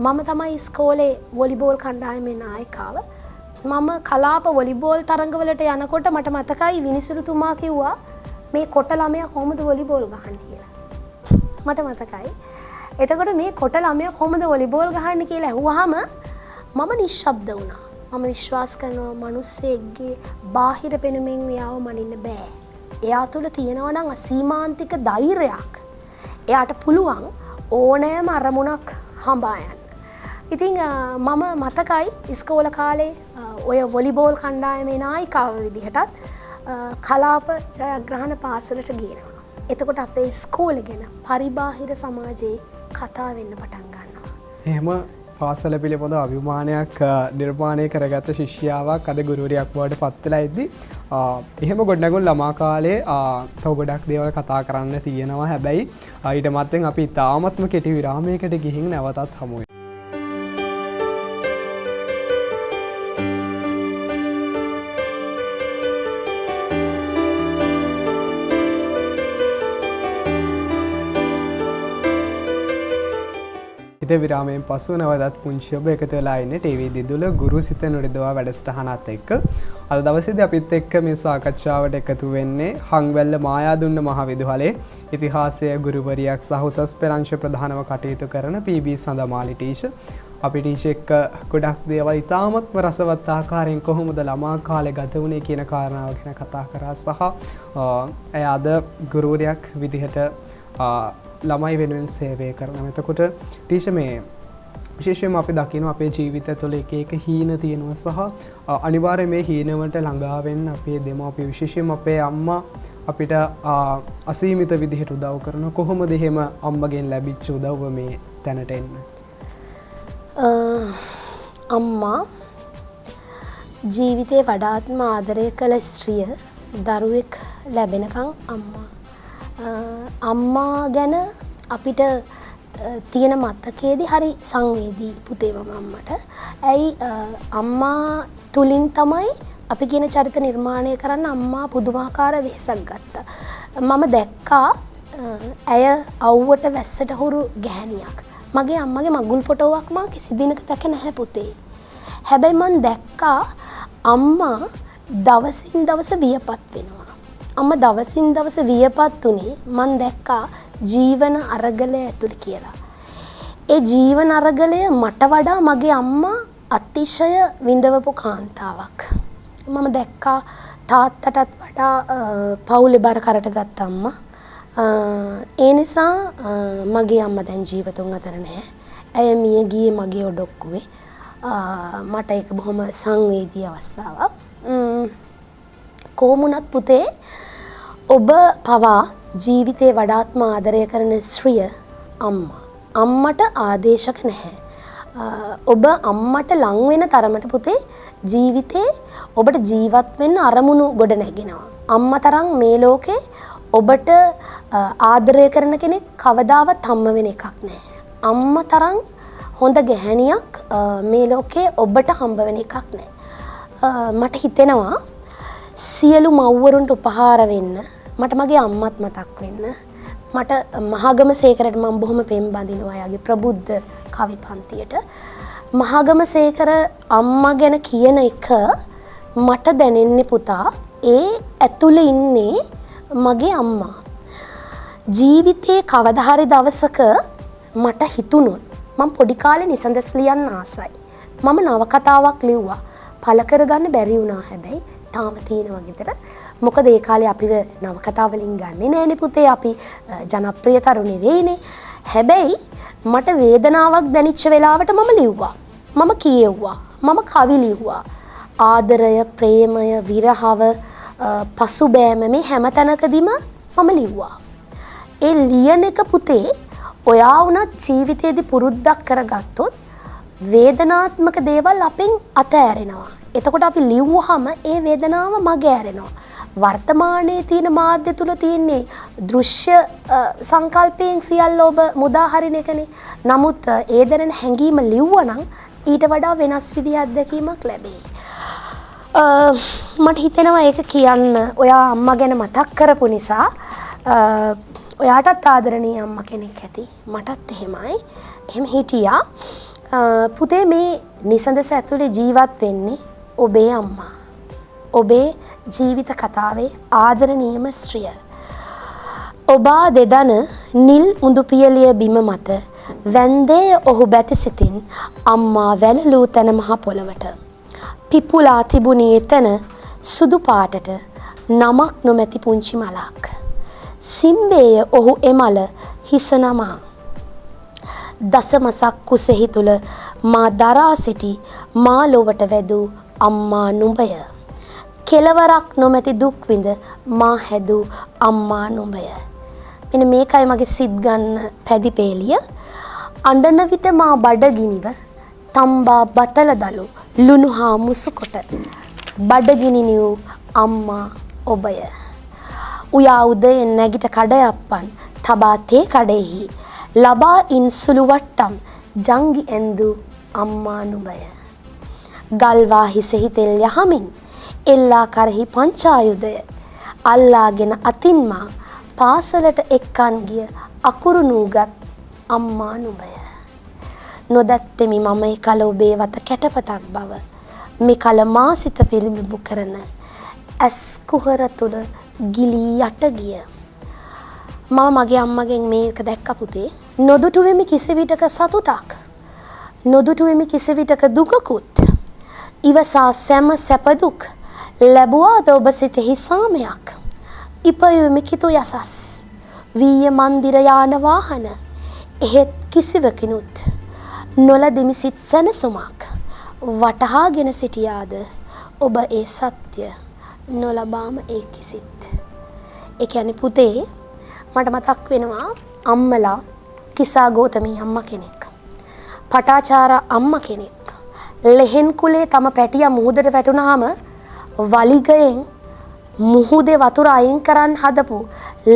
මම තමයි ඉස්කෝලේ වොලිබෝල් කණ්ඩායමේ නායිකාව. මම කලාප වොලිබෝල් තරඟවලට යනකොට මට මතකයි විනිසුරුතුමා කිව්වා මේ කොට ළමයා කොහොමද වොලිබෝල් ගහන්නේ කියලා. මට මතකයි. එතකොට මේ කොට ළමයා කොහොමද වොලිබෝල් ගහන්නේ කියලා ඇහුවාම මම නිශ්ශබ්ද වුණා. මම විශ්වාස කරනවා මිනිස්සෙක්ගේ බාහිර පෙනුමෙන් එයාව මනින්න බෑ. එයා තුළ තියෙනවා නම් අසීමාන්තික ධෛර්යයක්. එයාට පුළුවන් ඕනෑම අරමුණක් හඹා යන්න. ඉතින් මම මතකයි ඉස්කෝල කාලේ ඔය වොලිබෝල් කණ්ඩායමේ නායිකාව විදිහටත් කලාප ජයග්‍රහණ පාසලට ගේනවා. එතකොට අපේ ඉස්කෝලේ ගැන පරිබාහිර සමාජයේ කතා වෙන්න පටන් ගන්නවා. එහෙම පාසල පිළිබඳ අභිමානයක් නිර්මාණය කරගත්ත ශිෂ්‍යාවක් අද ගුරුවරියක් බවට පත් වෙලා ඉද්දි එහෙම ගොඩනැගුණු ළමා කාලේ තව ගොඩක් දේවල් කතා කරන්න තියෙනවා. හැබැයි ඊට මත්තෙන් අපි තාමත්ම කෙටි විරාමයකට ගිහින් නැවතත් හමු වෙනවා. විරාමයෙන් පසු නැවතත් පුංචි ඔබ එකතු වෙලා ඉන්නේ ටීවී දිදුල ගුරු සිත නුරිදවා වැඩසටහනත් එක්ක. අද දවසේදී අපිත් එක්ක මේ සාකච්ඡාවට එකතු වෙන්නේ හංවැල්ල මායාදුන්න මහවිදුහලේ ඉතිහාසය ගුරුවරියක් සහ උසස් පෙළ අංශ ප්‍රධානව කටයුතු කරන පී.බී. සඳමාලි ටීචර්. අපි ටීචර් එක්ක ගොඩක් දේවල් ඉතාමත්ම රසවත් ආකාරයෙන් කොහොමද ළමා කාලේ ගත වුණේ කියන කාරණාව ගැන කතා කරා සහ එය අද ගුරුවරියක් විදිහට ළමයි වෙනුවෙන් සේවය කරනවා. එතකොට ටීචර් මේ විශේෂයෙන්ම අපි දකිනවා අපේ ජීවිතය තුළ එක එක හීන තියෙනවා සහ අනිවාර්යයෙන් මේ හීනවලට ළඟා වෙන්න අපේ දෙමව්පිය විශේෂයෙන්ම අපේ අම්මා අපිට අසීමිත විදිහට උදව් කරනවා. කොහොමද එහෙම අම්මගෙන් ලැබිච්ච උදව්ව මේ තැනට එන්න? අම්මා ජීවිතේ වඩාත්ම ආදරය කළ ස්ත්‍රිය දරුවෙක් ලැබෙනකන් අම්මා ගැන අපිට තියෙන මතකයේදී හරි සංවේදී පුතේ මම අම්මට. ඇයි අම්මා තුලින් තමයි අපි කියන චරිත නිර්මාණය කරන්න අම්මා පුදුමාකාර වෙහෙසක් ගත්තා. මම දැක්කා ඇය අවුවට වැස්සට හුරු ගැහණියක්. මගේ අම්මගේ මගුල් ෆොටෝවක් මම කිසි දිනක දැක නැහැ පුතේ. හැබැයි මම දැක්කා අම්මා දවසින් දවස වියපත් වෙනවා. අම්මා දවසින් දවස වියපත් උනේ මම දැක්කා ජීවන අරගලය ඇතුළේ කියලා. ඒ ජීවන අරගලය මට වඩා මගේ අම්මා අතිශය විඳවපු කාන්තාවක්. මම දැක්කා තාත්තටත් වඩා පවුලේ බර කරට ගත්ත අම්මා. ඒ නිසා මගේ අම්මා දැන් ජීවතුන් අතර නැහැ. ඇය මිය ගියේ මගේ ඔඩොක්කුවේ. මට ඒක බොහොම සංවේදී අවස්ථාවක්. කොහොමුණත් පුතේ ඔබ පවා ජීවිතේ වඩාත්ම ආදරය කරන ස්ත්‍රිය අම්මා. අම්මට ආදේශක නැහැ. ඔබ අම්මට ලං වෙන තරමට පුතේ ජීවිතේ ඔබට ජීවත් වෙන්න අරමුණු ගොඩ නැගෙනවා. අම්මා තරම් මේ ලෝකේ ඔබට ආදරය කරන කෙනෙක් කවදාවත් හම්බ වෙන එකක් නැහැ. අම්මා තරම් හොඳ ගැහණියක් මේ ලෝකේ ඔබට හම්බ වෙන එකක් නැහැ. මට හිතෙනවා සියලු මව්වරුන්ට උපහාර වෙන්න මට මගේ අම්මත් මතක් වෙන්න. මට මහගමසේකරට මම බොහොම පෙම් බඳිනවා යාගේ ප්‍රබුද්ධ කවි පන්තියට. මහගමසේකර අම්මා ගැන කියන එක මට දැනෙන්නේ පුතා ඒ ඇතුළේ ඉන්නේ මගේ අම්මා. ජීවිතේ කවදා හරි දවසක මට හිතුණොත් මම පොඩි කාලේ නිසඳස් ලියන්න ආසයි. මම නවකතාවක් ලිව්වා. පළ කරගන්න බැරි වුණා හැබැයි තාම තියෙනවා ගෙදර. මොකද ඒ කාලේ අපිව නවකතා වලින් ගන්නෙ නෑනේ පුතේ. අපි ජනප්‍රිය තරු නෙවෙයිනේ. හැබැයි මට වේදනාවක් දැනෙච්ච වෙලාවට මම ලිව්වා. මම කියෙව්වා. මම කවි ලිව්වා. ආදරය, ප්‍රේමය, විරහව, පසුබෑම මේ හැම තැනකදීම මම ලිව්වා. ඒ ලියන එක පුතේ ඔයා වුණත් ජීවිතේදී පුරුද්දක් කරගත්තොත් වේදනාත්මක දේවල් අපෙන් අතෑරෙනවා. එතකොට අපි ලිව්වහම ඒ වේදනාව මගේ ඇරෙනවා. වර්තමානයේ තියෙන මාධ්‍ය තුල තියෙන්නේ දෘශ්‍ය සංකල්පයෙන් සියල්ල ඔබ මුදා හරින එකනේ. නමුත් ඒ දැනෙන හැඟීම ලිව්වනම් ඊට වඩා වෙනස් විදිහේ අත්දැකීමක් ලැබෙයි. මට හිතෙනවා ඒක කියන්න ඔයා අම්මා ගැන මතක් කරපු නිසා ඔයාටත් ආදරණීය අම්මා කෙනෙක් ඇති. මටත් එහෙමයි. එහෙම හිටියා. පුතේ මේ නිසඳස ඇතුලේ ජීවත් වෙන්නේ ඔබේ අම්මා. ඔබේ ජීවිත කතාවේ ආදරණීයම ස්ත්‍රිය. ඔබ දෙදන නිල් උඳු පියලිය බිම මත වැන්දේ ඔහු බැතිසිතින් අම්මා වැළලූ තැන මහ පොළවට. පිපුලා තිබුණේ එතන සුදු පාටට නමක් නොමැති පුංචි මලක්. සිම්බේය ඔහු එමල හිස නමා. දසමසක් කුසෙහි තුල මා දරා සිටි මා ලොවට වැදූ අම්මා නුඹය. කෙලවරක් නොමැති දුක් විඳ මා හැදූ අම්මා නුඹය. මෙන්න මේකයි මගේ සිත් ගන්න පැදිපේලිය. අඬන විට මා බඩගිනිව තම්බා බතල දලු ලුණු හා මුසු කොට බඩගිනි නිව් අම්මා ඔබය. උයා උදයෙන් නැගිට කඩයප්පන් තබා තේ කඩෙහි ලබා ඉන්සුළු වට්ටම් ජංගි ඇඳු අම්මා නුඹය. ගල්වා හිසෙහි තෙල් යහමින් එල්ලා කරහි පංචායුධය අල්ලාගෙන අතින්මා පාසලට එක්කන් ගිය අකුරු නූගත් අම්මා නුඹය. නොදැත්තෙමි මම කල ඔබේ වත කැටපතක් බව මේ කල මා සිත පිළිඹු කරන ඇස් කුහර තුල ගිලී යට ගිය. මම මගේ අම්මගෙන් මේක දැක්ක පුතේ. නොදුටු වෙමි කිසි විටක සතුටක්. නොදුටු වෙමි කිසි විටක දුකකුත්. ඉවසා සැම සැප දුක් ලැබුවාද ඔබ සිතෙහි සාමයක්. ඉපයුමි කිතු යසස් වීය මන්දිර යාන වාහන එහෙත් කිසිවකිනුත් නොලදිමි සිත් සැනසුමක් වටහාගෙන සිටියාද ඔබ ඒ සත්‍ය නොලබාම ඒ කිසිත්. ඒ කියන්නේ පුතේ මට මතක් වෙනවා අම්මලා කිසා ගෝතමී අම්මා කෙනෙක්. පටාචාර අම්මා කෙනෙක්. ලෙහෙන් කුලේ තම පැටියා මුහුදට වැටුනහම වලිගයෙන් මුහුදේ වතුර අයින් කරන් හදපු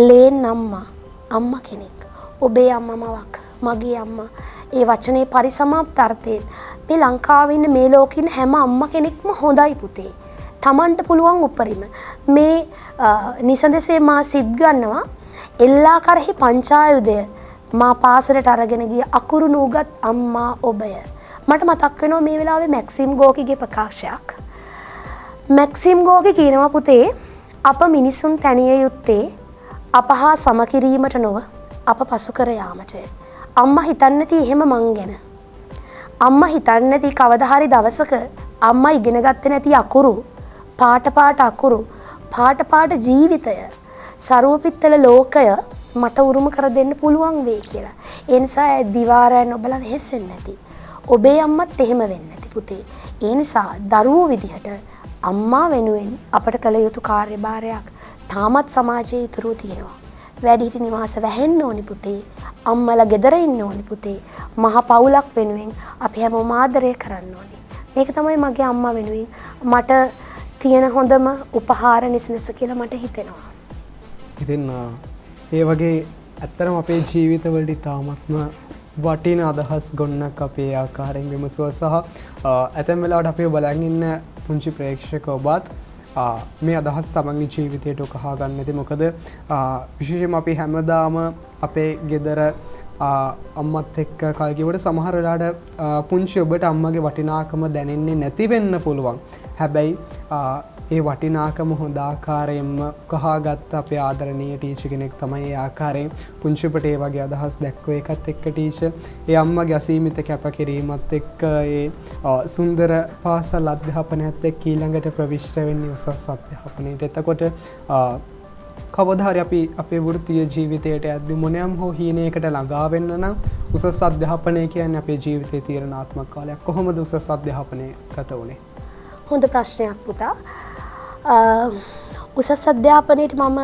ලේන් අම්මා කෙනෙක්. ඔබේ අම්මමවක් මගේ අම්මා. ඒ වචනේ පරිසමාප්ත අර්ථයෙන් මේ ලංකාවේ ඉන්න මේ ලෝකේ ඉන්න හැම අම්මා කෙනෙක්ම හොඳයි පුතේ. Tamanට පුළුවන් උපරිම මේ නිසඳසේ මා සිත් ගන්නවා එල්ලා කරහි පංචායුධය මා පාසලට අරගෙන ගිය අකුරු නූගත් අම්මා ඔබය. මට මතක් වෙනවා මේ වෙලාවේ මැක්සිම් ගෝකිගේ ප්‍රකාශයක්. මැක්සිම් ගෝකි කියනවා පුතේ අප මිනිසුන් තනිය යුත්තේ අප හා සමකිරීමට නොව අප පසු කර යාමටය. අම්මා හිතන්නේ නැති එහෙම මං ගැන. අම්මා හිතන්නේ නැති කවදා හරි දවසක අම්මා ඉගෙන ගත්තේ නැති අකුරු පාට අකුරු පාට ජීවිතය සරුවපිත්තල ලෝකය මට උරුම කර දෙන්න පුළුවන් වෙයි කියලා. ඒ නිසා දිවාරයන් ඔබලා වෙහෙසෙන්නේ නැති. ඔබේ අම්මත් එහෙම වෙන්නේ නැති පුතේ. ඒ නිසා දරුවෝ විදිහට අම්මා වෙනුවෙන් අපට කළ යුතු කාර්යභාරයක් තාමත් සමාජයේ ඉතුරු තියෙනවා. වැඩිහිටි නිවාස වැහෙන්න ඕනි පුතේ. අම්මලා ගෙදර ඉන්න ඕනි පුතේ. මහ පවුලක් වෙනුවෙන් අපි හැමෝම ආදරය කරන්න ඕනි. මේක තමයි මගේ අම්මා වෙනුවෙන් මට තියෙන හොඳම උපහාර නිසනස කියලා මට හිතෙනවා. ඉතින් ඒ වගේ ඇත්තරම අපේ ජීවිතවලට තාමත්ම වටින අදහස් ගොන්නක් අපේ ආකාරයෙන් විමසුවා සහ ඇතැම් වෙලාවට අපි බලන් ඉන්න පුංචි ප්‍රේක්ෂක ඔබත් මේ අදහස් තමන්ගේ ජීවිතයට උකහා ගන්න ඇති. මොකද විශේෂයෙන්ම අපි හැමදාම අපේ ගෙදර අම්මත් එක්ක කල් ගෙවට සමහර වෙලාවට පුංචි ඔබට අම්මගේ වටිනාකම දැනෙන්නේ නැති වෙන්න පුළුවන්. හැබැයි ඒ වටිනාකම හොඳ ආකාරයෙන්ම උකහාගත්ත අපේ ආදරණීය ටීචර් කෙනෙක් තමයි ඒ ආකාරයෙන් පුංචි ඔබට ඒ වගේ අදහස් දැක්වුව එකත් එක්ක ටීචර් ඒ අම්මගේ අසීමිත කැපකිරීමත් එක්ක ඒ සුන්දර පාසල් අධ්‍යාපනයත් එක්ක ඊළඟට ප්‍රවිෂ්ඨ වෙන්නේ උසස් අධ්‍යාපනයට. එතකොට කවදා හරි අපි අපේ වෘත්තීය ජීවිතයට යද්දී මොනියම් හෝ හීනයකට ළඟා වෙන්න නම් උසස් අධ්‍යාපනය කියන්නේ අපේ ජීවිතයේ තීරණාත්මක කාලයක්. කොහොමද උසස් අධ්‍යාපනය ගත වුනේ? හොඳ ප්‍රශ්නයක් පුතා. උසස් අධ්‍යාපනයට මම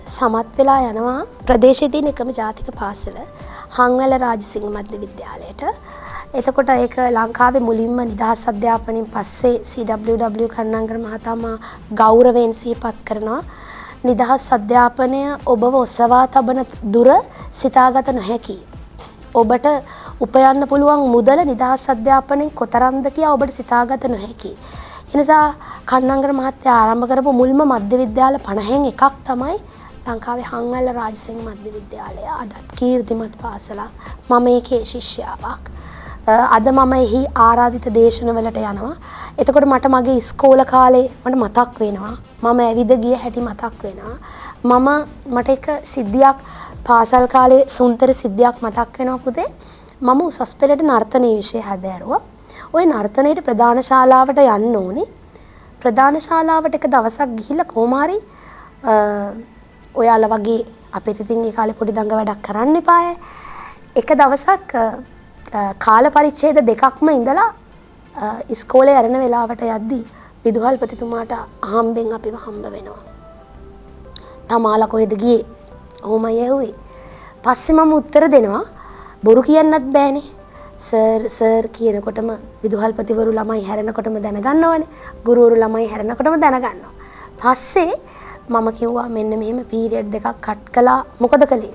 සමත් වෙලා යනවා ප්‍රදේශයේ තියෙන එකම ජාතික පාසල හංවැල රාජසිංහ මධ්‍ය විද්‍යාලයට. එතකොට ඒක ලංකාවේ මුලින්ම නිදහස් අධ්‍යාපනයෙන් පස්සේ CWW කරුණාකර මහතා මා ගෞරවයෙන් සිහිපත් කරනවා. නිදහස් අධ්‍යාපනය ඔබව ඔසවා තබන දුර සිතාගත නොහැකි. ඔබට උපයන්න පුළුවන් මුදල නිදහස් අධ්‍යාපනයෙන් කොතරම්ද කියා ඔබට සිතාගත නොහැකි. එනිසා කරුණාකර මහත්තයා ආරම්භ කරපු මුල්ම මධ්‍ය විද්‍යාල 50න් එකක් තමයි ලංකාවේ හංවැල්ල රාජසිංහ මධ්‍ය විද්‍යාලය. අදත් කීර්තිමත් පාසලක්. මම ඒකේ ශිෂ්‍යාවක්. අද මම එහි ආරාධිත දේශනවලට යනවා. එතකොට මට මගේ ඉස්කෝල කාලේ මට මතක් වෙනවා. මම ඇවිද ගිය හැටි මතක් වෙනවා. මට එක සිද්ධියක් පාසල් කාලේ සුන්දර සිද්ධියක් මතක් වෙනවා පුතේ. මම උසස් පෙළට නර්තනයේ විෂය හැදෑරුවා. ওই නර්තනයේ ප්‍රධාන ශාලාවට යන්න ඕනේ. ප්‍රධාන ශාලාවට එක දවසක් ගිහිල්ලා කොහොම හරි ඔයාලා වගේ අපිට ඉතින් ඒ කාලේ පොඩි දඟ වැඩක් කරන්න එපාය. එක දවසක් කාල පරිච්ඡේද දෙකක්ම ඉඳලා ඉස්කෝලේ යන වෙලාවට යද්දී විදුහල්පතිතුමාට අහම්බෙන් අපිව හම්බ වෙනවා. තමාලා කොහෙද ගියේ? ඔහොමයි ඇහුවේ. පස්සේ මම උත්තර දෙනවා බොරු කියන්නත් බෑනේ. සර් කියනකොටම විදුහල්පතිවරු ළමයි හැරෙනකොටම දැනගන්නවනේ. ගුරුවරු ළමයි හැරෙනකොටම දැනගන්නවා. පස්සේ මම කිව්වා මෙන්න මෙහෙම පීරියඩ් දෙකක් කට් කළා. මොකද කළේ?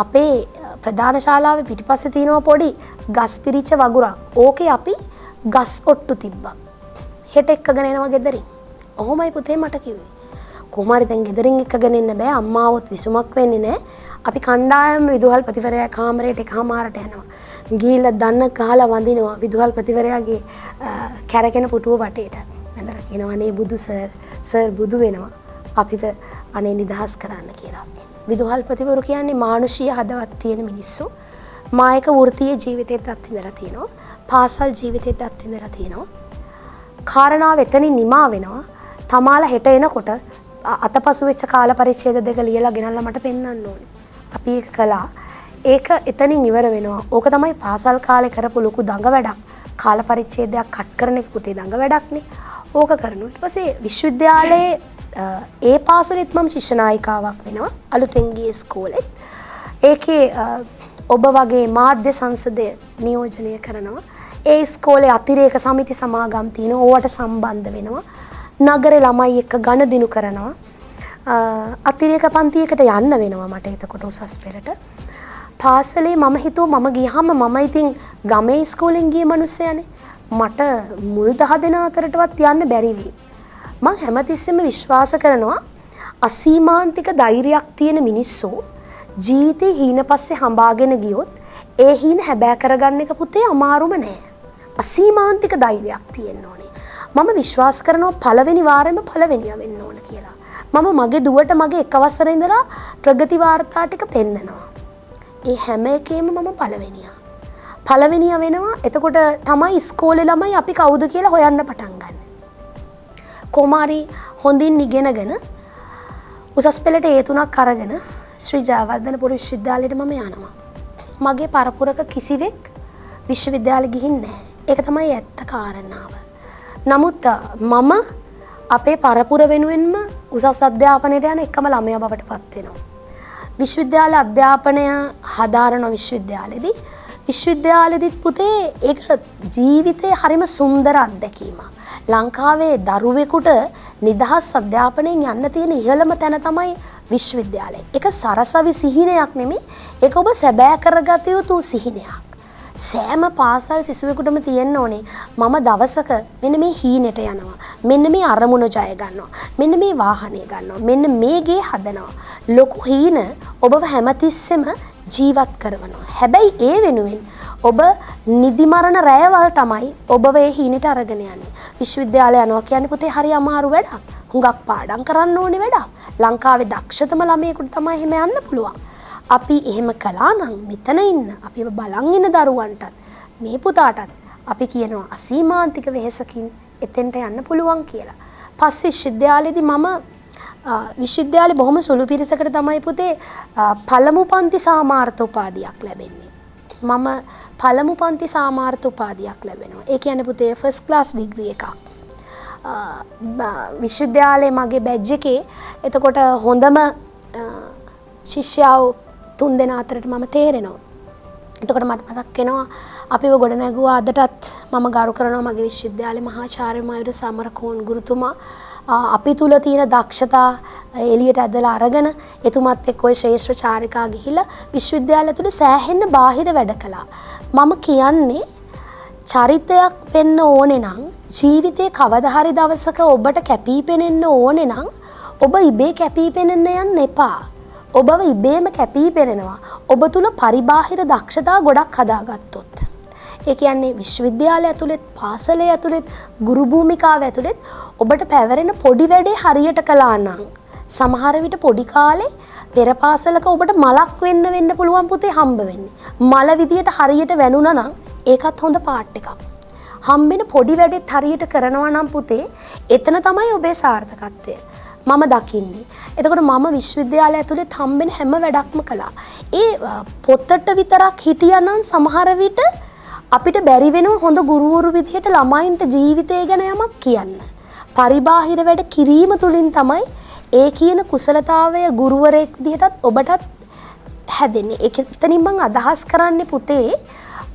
අපේ ප්‍රධාන ශාලාවේ පිටිපස්සේ තියෙනවා පොඩි ගස් පිරිච්ච වගුරක්. ඕකේ අපි ගස් ඔට්ටු තිබ්බා. හෙට එක්කගෙන එනවා ගෙදරින්. ඔහොමයි පුතේ මට කිව්වේ. කොහොම හරි දැන් ගෙදරින් එක්කගෙන එන්න බෑ. අම්මාවොත් විසුමක් වෙන්නේ නැහැ. අපි කණ්ඩායම විදුහල්පතිවරයා කාමරයට එකමාරට යනවා. ගිහිල්ලා දන්න ගහලා වඳිනවා විදුහල්පතිවරයාගේ කැරකෙන පුටුව වටේට. ඇඳලා කියනවා අනේ බුදු සර් බුදු වෙනවා. අපිව අනේ නිදහස් කරන්න කියලා. විදුහල්පතිවරු කියන්නේ මානුෂීය හදවත් තියෙන මිනිස්සු. මායක වෘත්තීය ජීවිතේත් අත්විඳලා තියෙනවා. පාසල් ජීවිතේත් අත්විඳලා තියෙනවා. කාරණාව එතනින් නිමා වෙනවා. තමාලා හෙට එනකොට අතපසු වෙච්ච කාල පරිච්ඡේද දෙක ලියලා ගෙනල්ලා මට පෙන්වන්න ඕනේ. අපි ඒක කළා. ඒක එතනින් ඉවර වෙනවා. ඕක තමයි පාසල් කාලේ කරපු ලොකු දඟ වැඩක්. කාල පරිච්ඡේදයක් කට් කරන එක පුතේ දඟ වැඩක්නේ. ඕක කරනවා. ඊට පස්සේ විශ්වවිද්‍යාලයේ ඒ පාසලෙත් මම ශිෂ්‍ය නායිකාවක් වෙනවා. අලුතෙන් ගියේ ඉස්කෝලෙත්. ඒකේ ඔබ වගේ මාධ්‍ය සංසදය නියෝජනය කරනවා. ඒ ඉස්කෝලේ අතිරේක සමිති සමාගම් තියෙනවා. ඕවට සම්බන්ධ වෙනවා. නගරේ ළමයි එක්ක ගණදිනු කරනවා. අතිරේක පන්තියකට යන්න වෙනවා මට එතකොට උසස් පෙළට. පාසලේ මම හිතුවා මම ගියාම මම ඉතින් ගමේ ඉස්කෝලෙන් ගිය මිනිස්සයානේ. මට මුල් 10 දෙනා අතරටවත් යන්න බැරි වෙයි. මම හැමතිස්සෙම විශ්වාස කරනවා අසීමාන්තික ධෛර්යයක් තියෙන මිනිස්සු ජීවිතේ හීන පස්සේ හඹාගෙන ගියොත් ඒ හීන හැබෑ කරගන්න එක පුතේ අමාරුම නෑ. අසීමාන්තික ධෛර්යයක් තියෙන්න ඕනේ. මම විශ්වාස කරනවා පළවෙනි වාරෙම පළවෙනියා වෙන්න ඕන කියලා. මම මගේ දුවට මගේ එක වසරේ ඉඳලා ප්‍රගති වාර්තා ටික පෙන්නනවා. ඒ හැම එකේම මම පළවෙනියා වෙනවා. එතකොට තමයි ඉස්කෝලේ ළමයි අපි කවුද කියලා හොයන්න පටන් ගන්න. කොමාරි හොඳින් ඉගෙනගෙන උසස් පෙළට ඒ තුනක් අරගෙන ශ්‍රී ජයවර්ධනපුර විශ්වවිද්‍යාලයට මම යනවා. මගේ පරපුරක කිසිවෙක් විශ්වවිද්‍යාලෙ ගිහින් නැහැ. ඒක තමයි ඇත්ත කාරණාව. නමුත් මම අපේ පරපුර වෙනුවෙන්ම උසස් අධ්‍යාපනයට යන එකම ළමයා බවට පත් වෙනවා. විශ්වවිද්‍යාල අධ්‍යාපනය හදාරන විශ්වවිද්‍යාලෙදිත් පුතේ ඒක ජීවිතේ හරිම සුන්දර අත්දැකීමක්. ලංකාවේ දරුවෙකුට නිදහස් අධ්‍යාපනයෙන් යන්න තියෙන ඉහළම තැන තමයි විශ්වවිද්‍යාලය. ඒක සරසවි සිහිනයක් නෙමෙයි. ඒක ඔබ සැබෑ කරගත යුතු සිහිනයක්. සෑම පාසල් සිසුවෙකුටම තියෙන්න ඕනේ මම දවසක මෙන්න මේ හීනෙට යනවා. මෙන්න මේ අරමුණ ජය ගන්නවා. මෙන්න මේ වාහනය ගන්නවා. මෙන්න මේ ගේ හදනවා. ලොකු හීන ඔබව හැමතිස්සෙම ජීවත් කරනවා. හැබැයි ඒ වෙනුවෙන් ඔබ නිදි මරණ රැයවල් තමයි ඔබ ඒ හීනෙට අරගෙන යන්නේ. විශ්වවිද්‍යාලය යනවා කියන්නේ පුතේ හරි අමාරු වැඩක්. හුඟක් පාඩම් කරන්න ඕනේ වැඩක්. ලංකාවේ දක්ෂතම ළමයෙකුට තමයි එහෙම යන්න පුළුවන්. අපි එහෙම කළා නම් මෙතන ඉන්න අපි බලන් ඉන්න දරුවන්ටත් මේ පුතාටත් අපි කියනවා අසීමාන්තික වෙහෙසකින් එතෙන්ට යන්න පුළුවන් කියලා. පස්සේ විශ්වවිද්‍යාලයේදී මම විශ්වවිද්‍යාලේ බොහොම සුළු පිරිසකට තමයි පුතේ පළමු පන්ති සාමාර්ථ උපාධියක් ලැබෙන්නේ. මම පළමු පන්ති සාමාර්ථ උපාධියක් ලැබෙනවා. ඒ කියන්නේ පුතේ ෆස්ට් ක්ලාස් ඩිග්‍රී එකක්. විශ්වවිද්‍යාලයේ මගේ බැජ් එකේ එතකොට හොඳම ශිෂ්‍යයෝ 3 දෙනා අතරට මම තේරෙනවා. එතකොට මට මතක් වෙනවා අපිව ගොඩනැගුවා අදටත් මම ගරු කරනවා මගේ විශ්වවිද්‍යාලයේ මහාචාර්ය මයුර සමරකෝන් ගුරුතුමා අපි තුල තියෙන දක්ෂතා එළියට ඇදලා අරගෙන එතුමත් එක්ක ඔය ශ්‍රේෂ්ඨ චාරිකා ගිහිලා විශ්වවිද්‍යාලය තුල සෑහෙන්න බාහිර වැඩ කළා. මම කියන්නේ චරිතයක් වෙන්න ඕනේ නම් ජීවිතේ කවදා හරි දවසක ඔබට කැපී පෙනෙන්න ඕනේ නම් ඔබ ඉබේ කැපී පෙනෙන්න යන්න එපා. ඔබව ඉබේම කැපී පෙනෙනවා. ඔබ තුල පරිබාහිර දක්ෂතා ගොඩක් හදාගත්තොත්. ඒ කියන්නේ විශ්වවිද්‍යාලය ඇතුළේ පාසලේ ඇතුළේ ගුරු භූමිකාව ඇතුළේ ඔබට පැවරෙන පොඩි වැඩේ හරියට කළා නම් සමහර විට පොඩි කාලේ පෙර පාසලක ඔබට මලක් වෙන්න පුළුවන් පුතේ හම්බ වෙන්නේ. මල විදියට හරියට වැනුණා නම් ඒකත් හොඳ පාට් එකක්. හම්බෙන පොඩි වැඩෙත් හරියට කරනවා නම් පුතේ එතන තමයි ඔබේ සාර්ථකත්වය. මම දකින්නේ. එතකොට මම විශ්වවිද්‍යාලය ඇතුලේ හම්බෙන හැම වැඩක්ම කළා. ඒ පොතට විතරක් හිටියානම් සමහර විට අපිට බැරි වෙනවා හොඳ ගුරුවරු විදිහට ළමයින්ට ජීවිතය ගැන යමක් කියන්න. පරිබාහිර වැඩ කිරීම තුලින් තමයි ඒ කියන කුසලතාවය ගුරුවරයෙක් විදිහටත් ඔබටත් හැදෙන්නේ. ඒකෙතනින් මම අදහස් කරන්නේ පුතේ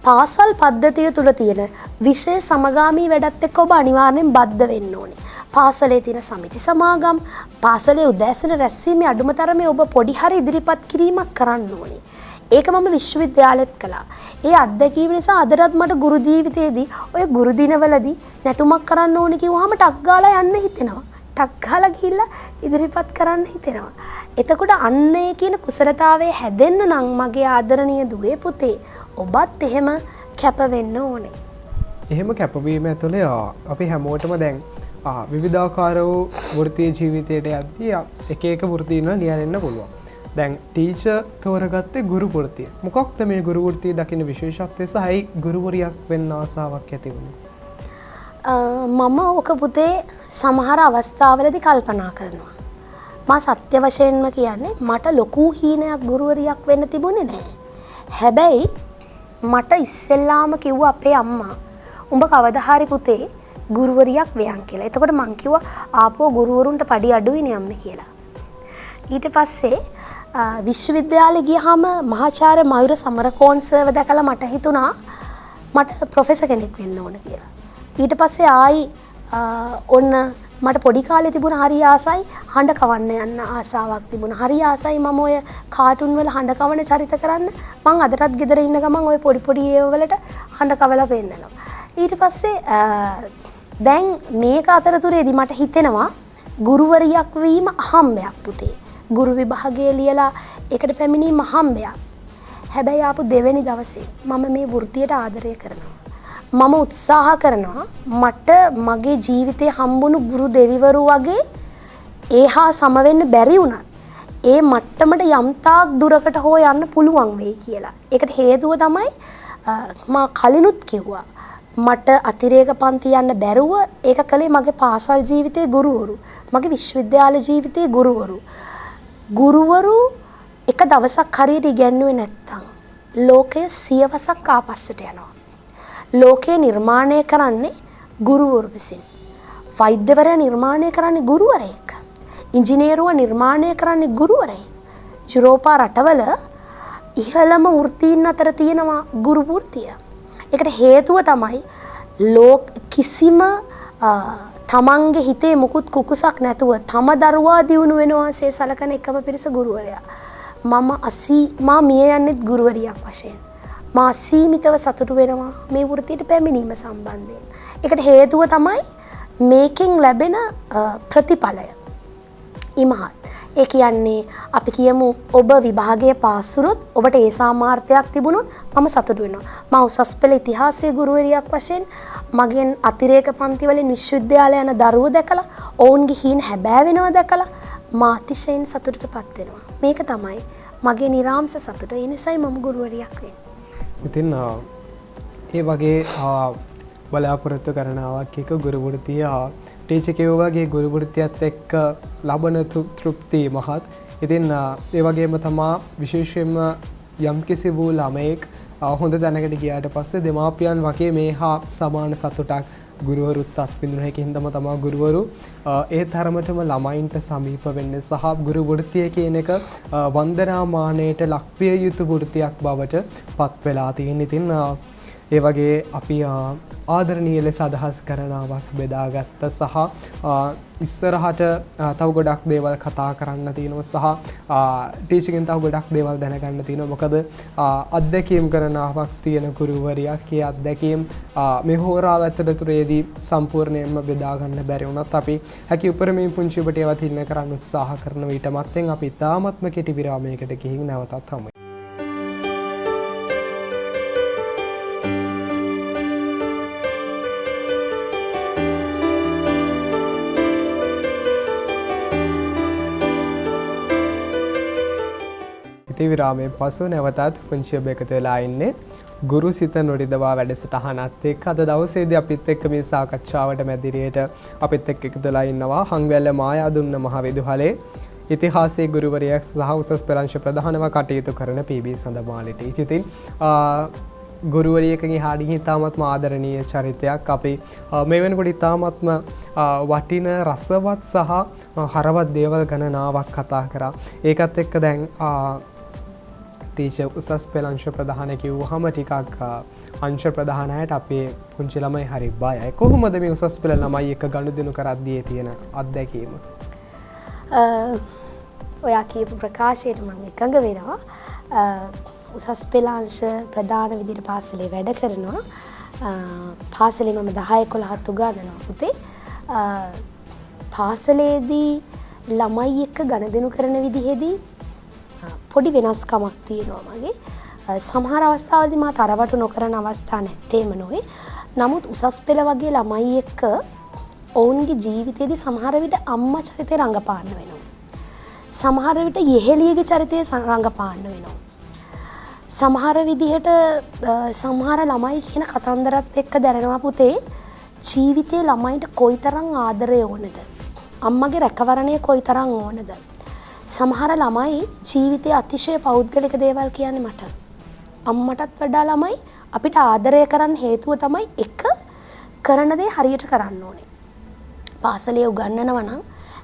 පාසල් පද්ධතිය තුල තියෙන විෂය සමගාමී වැඩත් එක්ක ඔබ අනිවාර්යෙන් බද්ධ වෙන්න ඕනේ. පාසලේ තියෙන සමිති සමාගම්, පාසලේ උදෑසන රැස්වීමේ අඩුම තරමේ ඔබ පොඩි හරි ඉදිරිපත් කිරීමක් කරන්න ඕනේ. ඒක මම විශ්වවිද්‍යාලෙත් කළා. ඒ අත්දැකීම නිසා අදටත් මට ගුරු ජීවිතයේදී ඔය ගුරු දිනවලදී නැටුමක් කරන්න ඕනේ කිව්වහම ටක් ගාලා යන්න හිතෙනවා. ටක් ගාලා ගිහිල්ලා ඉදිරිපත් කරන්න හිතෙනවා. එතකොට අන්න ඒ කියන කුසලතාවයේ හැදෙන්න නම් මගේ ආදරණීය දුවේ පුතේ ඔබත් එහෙම කැප වෙන්න ඕනේ. එහෙම කැපවීම ඇතුලේ අපි හැමෝටම දැන් විවිධාකාර වූ වෘත්තීය ජීවිතයට යද්දී එක එක වෘත්ති නියැලෙන්න පුළුවන්. දැන් ටීචර් තෝරගත්තේ ගුරු වෘත්තිය. මොකක්ද මේ ගුරු වෘත්තිය දකින්න විශේෂත්වය සහයි ගුරුවරියක් වෙන්න ආසාවක් ඇති වුණේ? මම ඔක පුතේ සමහර අවස්ථාවලදී කල්පනා කරනවා. මා සත්‍ය වශයෙන්ම කියන්නේ මට ලොකු හීනයක් ගුරුවරියක් වෙන්න තිබුණේ නැහැ. හැබැයි මට ඉස්සෙල්ලාම කිව්වා අපේ අම්මා උඹ කවදා හරි පුතේ ගුරුවරියක් වෙයන් කියලා. එතකොට මං කිව්වා ආපෝ ගුරුවරුන්ට පඩි අඩුයිනේ අම්මේ කියලා. ඊට පස්සේ විශ්වවිද්‍යාලේ ගියාම මහාචාර්ය මයුර සමරකෝන් සර්ව දැකලා මට හිතුණා මට ප්‍රොෆෙසර් කෙනෙක් වෙන්න ඕන කියලා. ඊට පස්සේ ආයි ඔන්න මට පොඩි කාලේ තිබුණ හරි ආසයි හඬ කවන්න යන්න ආසාවක් තිබුණා. හරි ආසයි මම ඔය කාටුන් වල හඬ කවන චරිත කරන්න. මං අදටත් ගෙදර ඉන්න ගමන් ඔය පොඩි පොඩි ඒව වලට හඬ කවලා පෙන්නනවා. ඊට පස්සේ දැන් මේක අතරතුරේදී මට හිතෙනවා ගුරුවරියක් වීම අහම්බයක් පුතේ. ගුරු විභාගයේ ලියලා ඒකට පැමිණීම අහම්බයක්. හැබැයි ආපු දෙවෙනි දවසේ මම මේ වෘත්තියට ආදරය කරනවා. මම උත්සාහ කරනවා මට මගේ ජීවිතේ හම්බුණු ගුරු දෙවිවරු වගේ ඒහා සම වෙන්න බැරි වුණත් ඒ මට්ටමට යම්තාක් දුරකට හෝ යන්න පුළුවන් වෙයි කියලා. ඒකට හේතුව තමයි මා කලිනුත් කිව්වා මට අතිරේක පන්ති යන්න බැරුව ඒක කළේ මගේ පාසල් ජීවිතයේ ගුරුවරු. මගේ විශ්වවිද්‍යාල ජීවිතයේ ගුරුවරු. ගුරුවරු එක දවසක් හරියට ඉගෙනුවේ නැත්තම් ලෝකය සියවසක් ආපස්සට යනවා. ලෝකය නිර්මාණය කරන්නේ ගුරුවරු විසින්. වෛද්‍යවරයා නිර්මාණය කරන්නේ ගුරුවරයෙක්. ඉංජිනේරුව නිර්මාණය කරන්නේ ගුරුවරයෙක්. යුරෝපා රටවල ඉහළම වෘත්තීන් අතර තියෙනවා ගුරු වෘත්තිය. ඒකට හේතුව තමයි කිසිම තමන්ගේ හිතේ මුකුත් කුකුසක් නැතුව තම දරුවා දියුණු වෙනවාසේ සලකන එකම පිරිස ගුරුවරයා. මා මිය යන්නෙත් ගුරුවරියක් වශයෙන්. මා අසීමිතව සතුටු වෙනවා මේ වෘත්තියට පැමිණීම සම්බන්ධයෙන්. ඒකට හේතුව තමයි මේකෙන් ලැබෙන ප්‍රතිඵලය. ඉමහත්. ඒ කියන්නේ අපි කියමු ඔබ විභාගයේ පාස් වුණොත් ඔබට ඒ සාමාර්ථයක් තිබුණොත් මම සතුටු වෙනවා. මම උසස් පෙළ ඉතිහාසයේ ගුරුවරියක් වශයෙන් මගෙන් අතිරේක පන්ති වලින් විශ්වවිද්‍යාලය යන දරුවෝ දැකලා ඔවුන්ගේ හීන හැබෑ වෙනවා දැකලා මා අතිශයින් සතුටටපත් වෙනවා. මේක තමයි මගේ නිරාම්ස සතුට. ඒ නිසායි මම ගුරුවරියක් වෙන්නේ. ඉතින් ඒ වගේ බලාපොරොත්තු කරනාවක් එක ගුරු වෘත්තිය ටීචර් වගේ ගුරු වෘත්තියත් එක්ක ලබන තෘප්තිය මහත්. ඉතින් ඒ වගේම තමා විශේෂයෙන්ම යම්කිසි වූ ළමයෙක් හොඳ තැනකට ගියාට පස්සේ දෙමාපියන් වගේ මේ හා සමාන සතුටක් ගුරුවරුත් අත්විඳින හැකින්දම තමා ගුරුවරු ඒ තරමටම ළමයින්ට සමීප වෙන්නේ සහ ගුරු වෘත්තිය කියන එක වන්දනාමානයට ලක්විය යුතු වෘත්තියක් බවට පත් වෙලා තියෙන. ඉතින් ඒ වගේ අපි ආදරණීය ලෙස අදහස් කරනාවක් බෙදාගත්ත සහ ඉස්සරහට තව ගොඩක් දේවල් කතා කරන්න තියෙනවා සහ ටීචර්ගෙන් තව ගොඩක් දේවල් දැනගන්න තියෙනවා. මොකද අත්දැකීම් කරනාවක් තියෙන ගුරුවරියක්. ඒ අත්දැකීම් මේ හෝරාව ඇතුළතදී සම්පූර්ණයෙන්ම බෙදා ගන්න බැරි වුණත් අපි හැකි උපරිමයෙන් පුංචි ඔබට ඒවා තින්න කරන්න උත්සාහ කරන විට මත්තෙන් අපි තාමත්ම කෙටි විරාමයකට ගිහින් නැවතත් හමු. විරාමයෙන් පසු නැවතත් පුංචි ඔබ එකතු වෙලා ඉන්නේ ගුරු සිත නොරිදවා වැඩසටහනත් එක්ක. අද දවසේදී අපිත් එක්ක මේ සාකච්ඡාවට මැදිරියට අපිත් එක්ක එකතු වෙලා ඉන්නවා හංගවැල්ල මායාදුන්න මහවිදුහලේ ඉතිහාසයේ ගුරුවරියක් සහ උසස් පෙළ අංශ ප්‍රධානව කටයුතු කරන පී.බී. සඳමාලි ටීචර්. ඉතින් ගුරුවරියකගේ හාඩිහි ඉතාමත්ම ආදරණීය චරිතයක්. අපි මේ වෙනකොට ඉතාමත්ම වටින රසවත් සහ හරවත් දේවල් ගණනාවක් කතා කරා. ඒකත් එක්ක දැන් ටීචර් උසස් පෙළ අංශ ප්‍රධාන කිව්වහම ටිකක් අංශ ප්‍රධානයට අපේ පුංචි ළමයි හරි බයයි. කොහොමද මේ උසස් පෙළ ළමයි එක්ක ගනුදෙනු කරද්දී තියෙන අත්දැකීම? ඔයා කියපු ප්‍රකාශයට මම එකඟ වෙනවා. උසස් පෙළ අංශ ප්‍රධාන විදිහට පාසලේ වැඩ කරනවා. පාසලේ මම 10-11 උගන්වනවා පුතේ. පාසලේදී ළමයි එක්ක ගනුදෙනු කරන විදිහේදී පොඩි වෙනස්කමක් තියෙනවා මගේ. සමහර අවස්ථාවලදී මා තරවටු නොකරන අවස්ථා නැත්තේම නොවේ. නමුත් උසස් පෙළ වගේ ළමයි එක්ක ඔවුන්ගේ ජීවිතේදී සමහර විට අම්මා චරිතය රඟපාන්න වෙනවා. සමහර විට යෙහෙළියගේ චරිතය රඟපාන්න වෙනවා. සමහර විදිහට සමහර ළමයි කියන කතන්දරත් එක්ක දැනෙනවා පුතේ ජීවිතේ ළමයින්ට කොයිතරම් ආදරය ඕනද? අම්මගේ රැකවරණය කොයිතරම් ඕනද? සමහර ළමයි ජීවිතයේ අතිශය පෞද්ගලික දේවල් කියන්නේ මට. අම්මටත් වඩා ළමයි අපිට ආදරය කරන්න හේතුව තමයි එක කරන දේ හරියට කරන්න ඕනේ. පාසලේ උගන්වනවා නම්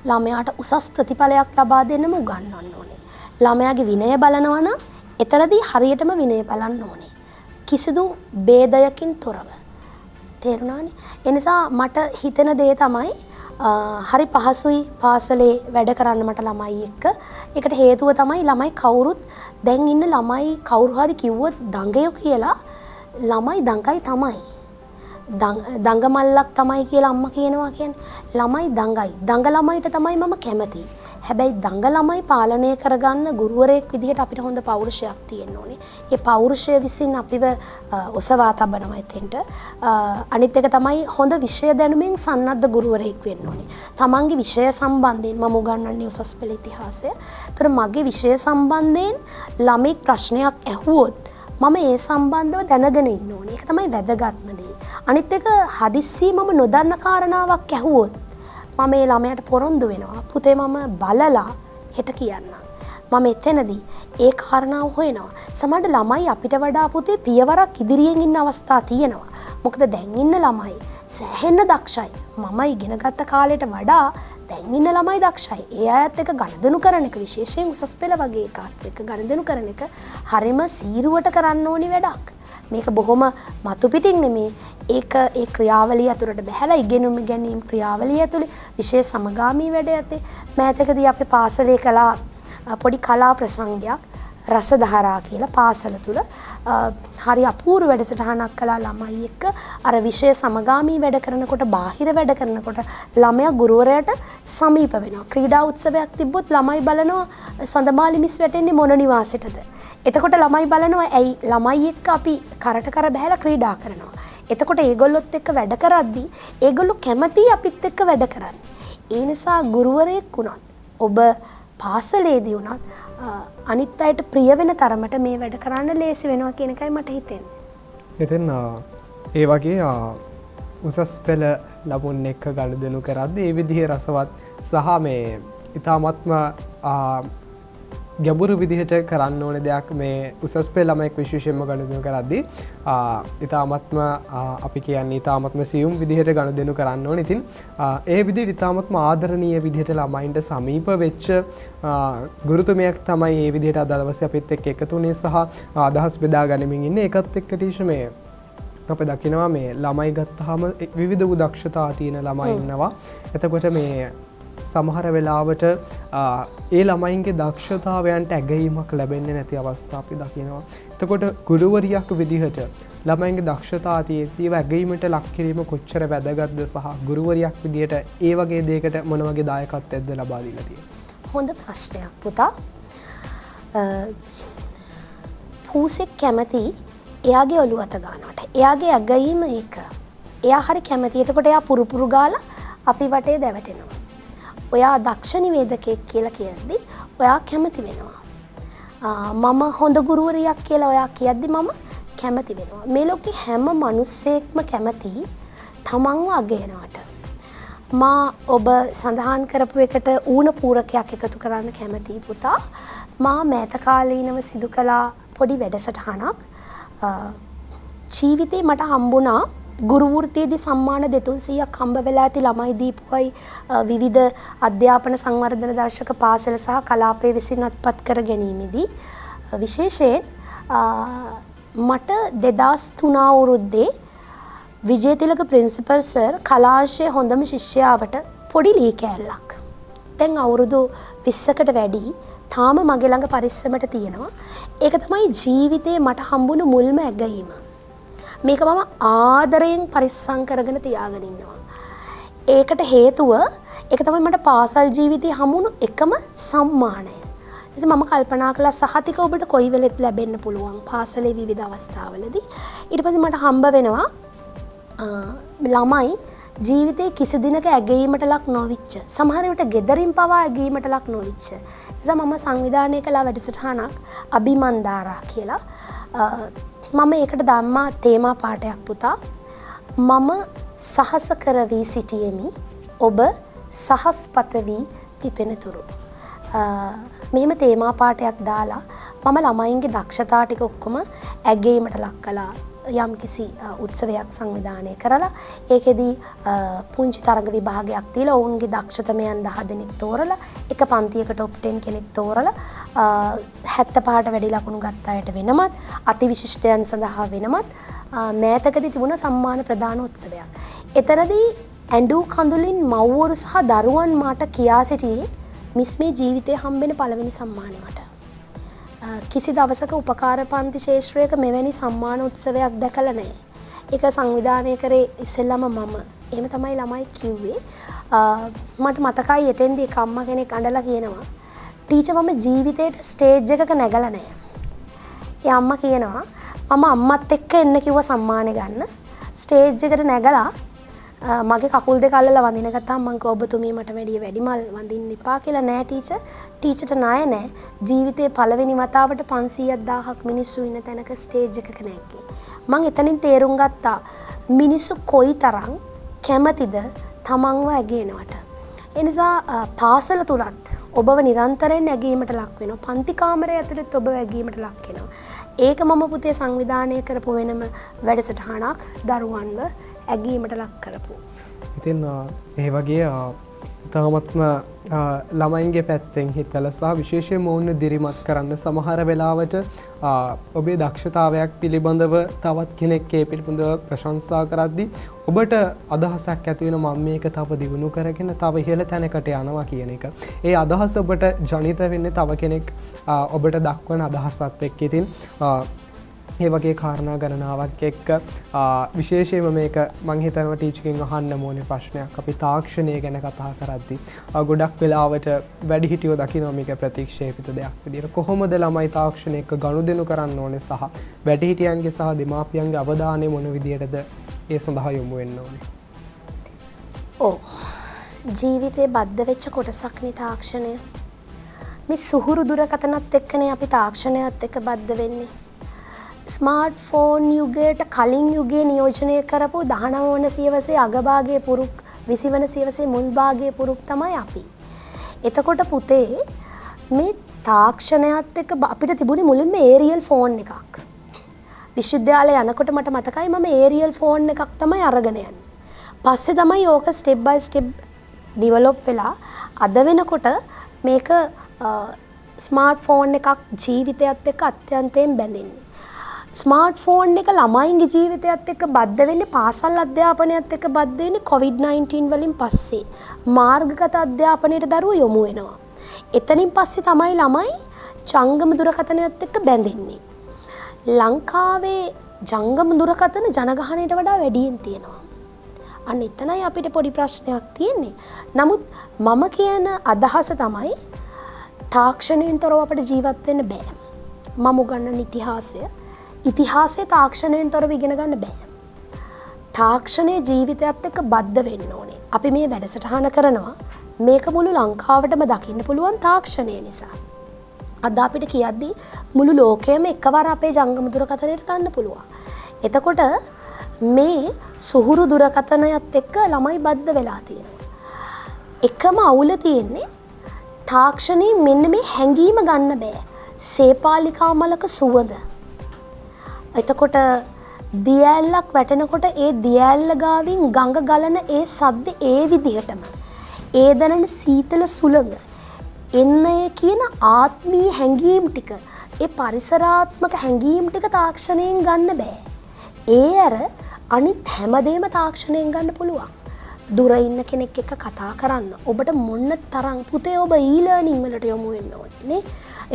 ළමයාට උසස් ප්‍රතිඵලයක් ලබා දෙන්නම උගන්වන්න ඕනේ. ළමයාගේ විනය බලනවා නම් එතරම්දී හරියටම විනය බලන්න ඕනේ. කිසිදු ભેදයකින් තොරව. තේරුණානේ? ඒ නිසා මට හිතෙන දේ තමයි හරි පහසුයි පාසලේ වැඩ කරන්න මට ළමයි එක්ක. ඒකට හේතුව තමයි ළමයි කවුරුත් දැන් ඉන්න ළමයි කවුරු හරි කිව්වොත් දඟයෝ කියලා ළමයි දඟයි තමයි. දඟ මල්ලක් තමයි කියලා අම්මා කියනවා කියන්නේ. ළමයි දඟයි. දඟ ළමයිට තමයි මම කැමති. හැබැයි දඟ ළමයි පාලනය කරගන්න ගුරුවරයෙක් විදිහට අපිට හොඳ පෞරුෂයක් තියෙන්න ඕනේ. ඒ පෞරුෂය විසින් අපිව ඔසවා තබනවා එතෙන්ට. අනිත් එක තමයි හොඳ විෂය දැනුමින් සන්නද්ධ ගුරුවරයෙක් වෙන්න ඕනේ. තමන්ගේ විෂය සම්බන්ධයෙන් මම උගන්වන්නේ උසස් පෙළ ඉතිහාසය. ඒතර මගේ විෂය සම්බන්ධයෙන් ළමෙක් ප්‍රශ්නයක් ඇහුවොත් මම ඒ සම්බන්ධව දැනගෙන ඉන්න ඕනේ. ඒක තමයි වැදගත්ම දේ. අනිත් එක හදිස්සි මම නොදන්න කාරණාවක් ඇහුවොත් මම ඒ ළමයාට පොරොන්දු වෙනවා. පුතේ මම බලලා හෙට කියන්නම්. මම එතනදී ඒ කාරණාව හොයනවා. සමහර ළමයි අපිට වඩා පුතේ පියවරක් ඉදිරියෙන් ඉන්න අවස්ථා තියෙනවා. මොකද දැන් ඉන්න ළමයි සෑහෙන්න දක්ෂයි. මම ඉගෙනගත්ත කාලයට වඩා දැන් ඉන්න ළමයි දක්ෂයි. ඒ අයත් එක්ක ගනුදෙනු කරන එක විශේෂයෙන් උසස් පෙළ වගේ එකත් එක්ක ගනුදෙනු කරන එක හරිම සීරුවට කරන්න ඕනි වැඩක්. මේක බොහොම මතු පිටින් නෙමේ. ඒක ඒ ක්‍රියාවලිය ඇතුළට බහැලා ඉගෙනුම් ගැනීම ක්‍රියාවලිය ඇතුළේ විශේෂ සමගාමී වැඩ යටතේ මෑතකදී අපේ පාසලේ කළා පොඩි කලා ප්‍රසංගයක් රසධාරා කියලා පාසල තුල හරි අපූර්ව වැඩසටහනක් කළා ළමයි එක්ක අර විෂය සමගාමී වැඩ කරනකොට බාහිර වැඩ කරනකොට ළමයා ගුරුවරයාට සමීප වෙනවා. ක්‍රීඩා උත්සවයක් තිබ්බොත් ළමයි බලනවා සඳමාලි මිස් වැටෙන්නේ මොන නිවාසෙටද. එතකොට ළමයි බලනවා ඇයි ළමයි එක්ක අපි කරට කර බහැලා ක්‍රීඩා කරනවා. එතකොට ඒගොල්ලොත් එක්ක වැඩ කරද්දී ඒගොල්ලෝ කැමතියි අපිත් එක්ක වැඩ කරන්න. ඒ නිසා ගුරුවරයෙක් වුණත් ඔබ පාසලේදී වුණත් අනිත් අයට ප්‍රිය වෙන තරමට මේ වැඩ කරන්න ලේසි වෙනවා කියන එකයි මට හිතෙන්නේ. ඉතින් ඒ වගේ උසස් පෙළ ලබුන් එක්ක ගනුදෙනු කරද්දී ඒ විදිහේ රසවත් සහ මේ ඉතාමත්ම ගැඹුරු විදිහට කරන්න ඕන දෙයක් මේ උසස් පෙළ ළමයෙක් විශේෂයෙන්ම ගනුදෙනු කරද්දී ඉතාමත්ම අපි කියන්නේ ඉතාමත්ම සියුම් විදිහට ගනුදෙනු කරන්න ඕන. ඉතින් ඒ විදිහට ඉතාමත්ම ආදරණීය විදිහට ළමයින්ට සමීප වෙච්ච ගුරුතුමියක් තමයි මේ විදිහට අද දවසේ අපිත් එක්ක එකතු වුණේ සහ අදහස් බෙදා ගනිමින් ඉන්නේ. ඒකත් එක්ක ටීචර් මේ අපි දකිනවා මේ ළමයි ගත්තාම විවිධ වූ දක්ෂතා තියෙන ළමයි ඉන්නවා. එතකොට මේ සමහර වෙලාවට ඒ ළමයින්ගේ දක්ෂතාවයන්ට ඇගීමක් ලැබෙන්නේ නැති අවස්ථා අපි දකිනවා. එතකොට ගුරුවරියක් විදිහට ළමයින්ගේ දක්ෂතා තියෙද්දී ඇගීමට ලක් කිරීම කොච්චර වැදගත්ද සහ ගුරුවරියක් විදිහට ඒ වගේ දෙයකට මොන වගේ දායකත්වයක්ද ලබා දීලා තියෙන්නේ? හොඳ ප්‍රශ්නයක් පුතා. පූසෙක් කැමති එයාගේ ඔළුව අත ගන්නවට. එයාගේ ඇගීම ඒක. එයා හරි කැමති. එතකොට එයා පුරුපුරු ගාලා අපි වටේ දැවටෙනවා. ඔයා දක්ෂ නිවේදකයෙක් කියලා කියද්දි ඔයා කැමති වෙනවා. මම හොඳ ගුරුවරියක් කියලා ඔයා කියද්දි මම කැමති වෙනවා. මේ ලෝකේ හැම මිනිස්සෙක්ම කැමති තමන්ව අගයනවට. මා ඔබ සඳහන් කරපු එකට ඌණ පූරකයක් එකතු කරන්න කැමතියි පුතා. මා මෑත කාලීනව සිදු කළා පොඩි වැඩසටහනක්. ජීවිතේ මට හම්බුණා ගුරු වෘත්තියේදී සම්මාන 200ක් හම්බ වෙලා ඇති ළමයි දීපුවයි විවිධ අධ්‍යාපන සංවර්ධන දර්ශක පාසල සහ කලාපය විසින් අත්පත් කර ගැනීමේදී විශේෂයෙන් මට 2003 අවුරුද්දේ විජේතිලක ප්‍රින්සිපල් සර් කලාංශයේ හොඳම ශිෂ්‍යාවට පොඩි ලී කෑල්ලක්. දැන් අවුරුදු 20කට වැඩි තාම මගේ ළඟ පරිස්සමට තියෙනවා. ඒක තමයි ජීවිතේ මට හම්බුණු මුල්ම ඇගීම. මේක මම ආදරයෙන් පරිස්සම් කරගෙන තියාගෙන ඉන්නවා. ඒකට හේතුව ඒක තමයි මට පාසල් ජීවිතේ හමුණු එකම සම්මානය. එනිසා මම කල්පනා කළා සහතික ඔබට කොයි වෙලෙත් ලැබෙන්න පුළුවන් පාසලේ විවිධ අවස්ථාවලදී. ඊට පස්සේ මට හම්බ වෙනවා ළමයි ජීවිතේ කිසි දිනක ඇගීමට ලක් නොවිච්ච සමහර විට ගෙදරින් පවා ඇගීමට ලක් නොවිච්ච නිසා මම සංවිධානය කළ වැඩසටහනක් අභිමන්දාරා කියලා මම ඒකට දැම්මා තේමා පාඩයක් පුතා. මම සහස කරවි සිටියෙමි ඔබ සහස්පත වී පිපෙනතුරු. මෙහෙම තේමා පාඩයක් දාලා මම ළමයින්ගේ දක්ෂතා ටික ඔක්කොම ඇගීමට ලක් කළා. යම් කිසි උත්සවයක් සංවිධානය කරලා ඒකෙදි පුංචි තරඟ විභාගයක් තියලා ඔවුන්ගේ දක්ෂතමයන් 10 දෙනෙක් තෝරලා එක පන්තියක টොප් 10 කෙනෙක් තෝරලා 75ට වැඩි ලකුණු ගත්ත අයට වෙනමත් අතිවිශිෂ්ටයන් සඳහා වෙනමත් මෑතකදී තිබුණ සම්මාන ප්‍රදාන උත්සවයක්. එතරදී ඇඬු කඳුලින් මව්වරු සහ දරුවන් මාට කියා සිටියේ මිස් මේ ජීවිතේ හම්බෙන පළවෙනි සම්මානෙ මට. කිසි දවසක උපකාර පන්ති ශේෂ්ත්‍රයක මෙවැනි සම්මාන උත්සවයක් දැකලා නැහැ. ඒක සංවිධානය කරේ ඉස්සෙල්ලාම මම. එහෙම තමයි ළමයි කිව්වේ. මට මතකයි එතෙන්දී එක අම්මා කෙනෙක් අඬලා කියනවා ටීචර් මම ජීවිතේට ස්ටේජ් එකක නැගලා නැහැ. ඒ අම්මා කියනවා මම අම්මත් එක්ක එන්න කිව්වා සම්මානෙ ගන්න. ස්ටේජ් එකට නැගලා මගේ කකුල් දෙක අල්ලලා වඳින ගත්තාම මං කිව්වා ඔබතුමිය මට වැඩි වැඩිමල් වඳින්න එපා කියලා. නෑ ටීචර්ට ණය නෑ. ජීවිතේ පළවෙනි වතාවට 500,000ක් මිනිස්සු ඉන්න තැනක ස්ටේජ් එකක නැග්ගේ. මං එතනින් තේරුම් ගත්තා මිනිස්සු කොයිතරම් කැමතිද තමන්ව ඇගේනවට. ඒ නිසා පාසල තුලත් ඔබව නිරන්තරයෙන් ඇගීමට ලක් වෙනවා. පන්ති කාමරය ඇතුළෙත් ඔබව ඇගීමට ලක් වෙනවා. ඒක මම පුතේ සංවිධානය කරපු වෙනම වැඩසටහනක් දරුවන්ව ඇගීමට ලක් කරපු. ඉතින් ඒ වගේ ඉතාමත්ම ළමයින්ගේ පැත්තෙන් හිතලා සහ විශේෂයෙන්ම ඔවුන් දිරිමත් කරන්න සමහර වෙලාවට ඔබේ දක්ෂතාවයක් පිළිබඳව තවත් කෙනෙක් ඒ පිළිබඳව ප්‍රශංසා කරද්දී ඔබට අදහසක් ඇති වෙන මම මේක තව දියුණු කරගෙන තව ඉහළ තැනකට යනවා කියන එක. ඒ අදහස ඔබට ජනිත වෙන්නේ තව කෙනෙක් ඔබට දක්වන අදහසත් එක්ක. ඉතින් ඒ වගේ කාරණා ගණනාවක් එක්ක විශේෂයෙන්ම මේක මං හිතනවා ටීචර්ගෙන් අහන්න ඕනේ ප්‍රශ්නයක්. අපි තාක්ෂණය ගැන කතා කරද්දී ගොඩක් වෙලාවට වැඩිහිටියෝ දකිනවා මේක ප්‍රතික්ෂේපිත දෙයක් විදිහට. කොහොමද ළමයි තාක්ෂණය එක්ක ගනුදෙනු කරන්න ඕනේ සහ වැඩිහිටියන්ගේ සහ දෙමාපියන්ගේ අවධානය මොන විදිහටද ඒ සඳහා යොමු වෙන්න ඕනේ? ඔව්. ජීවිතේ බද්ධ වෙච්ච කොටසක්නේ තාක්ෂණය. මේ සුහුරු දුරකථනත් එක්කනේ අපි තාක්ෂණයත් එක්ක බද්ධ වෙන්නේ. ස්මාර්ට් ෆෝන් යුගයට කලින් යුගයේ නියෝජනය කරපු 19 වන සියවසේ අගභාගයේ පුරුක් 20 වන සියවසේ මුල් භාගයේ පුරුක් තමයි අපි. එතකොට පුතේ මේ තාක්ෂණයත් එක්ක අපිට තිබුණේ මුලින්ම ඒරියල් ෆෝන් එකක්. විශ්වවිද්‍යාලේ යනකොට මට මතකයි මම ඒරියල් ෆෝන් එකක් තමයි අරගෙන යන්නේ. පස්සේ තමයි ඕක ස්ටෙප් බයි ස්ටෙප් ඩිවෙලොප් වෙලා අද වෙනකොට මේක ස්මාර්ට් ෆෝන් එකක් ජීවිතයත් එක්ක අත්‍යන්තයෙන් බැඳෙන්නේ. ස්මාර්ට් ෆෝන් එක ළමයින්ගේ ජීවිතයත් එක්ක බද්ධ වෙන්නේ පාසල් අධ්‍යාපනයත් එක්ක බද්ධ වෙන්නේ COVID-19 වලින් පස්සේ. මාර්ගගත අධ්‍යාපනයට දරුවෝ යොමු වෙනවා. එතනින් පස්සේ තමයි ළමයි ජංගම දුරකථනයත් එක්ක බැඳෙන්නේ. ලංකාවේ ජංගම දුරකථන ජනගහනයට වඩා වැඩියෙන් තියෙනවා. අන්න එතනයි අපිට පොඩි ප්‍රශ්නයක් තියෙන්නේ. නමුත් මම කියන අදහස තමයි තාක්ෂණයෙන් තොරව අපිට ජීවත් වෙන්න බෑ. මම උගන්වන ඉතිහාසය තාක්ෂණයෙන් තොරව ඉගෙන ගන්න බෑ. තාක්ෂණය ජීවිතයත් එක්ක බද්ධ වෙන්න ඕනේ. අපි මේ වැඩසටහන කරනවා මේක මුළු ලංකාවටම දකින්න පුළුවන් තාක්ෂණය නිසා. අද අපිට කියද්දී මුළු ලෝකයම එකවර අපේ ජංගම දුරකථනයට ගන්න පුළුවන්. එතකොට මේ සුහුරු දුරකථනයත් එක්ක ළමයි බද්ධ වෙලා තියෙනවා. එකම අවුල තියෙන්නේ තාක්ෂණයෙන් මෙන්න මේ හැඟීම ගන්න බෑ. සේපාලිකා මලක සුවඳ. එතකොට දියැලක් වැටෙනකොට ඒ දියැල්ල ගාවින් ගඟ ගලන ඒ සද්ද ඒ විදිහටම ඒ දැනෙන සීතල සුළඟ එන්නේ කියන ආත්මීය හැඟීම් ටික ඒ පරිසරාත්මක හැඟීම් ටික තාක්ෂණයෙන් ගන්න බෑ. ඒ අර අනිත් හැමදේම තාක්ෂණයෙන් ගන්න පුළුවන්. දුර ඉන්න කෙනෙක් එක්ක කතා කරන්න ඔබට මොන්න තරම් පුතේ ඔබ ඊලර්නින් වලට යොමු වෙන්න ඕනේ නේ.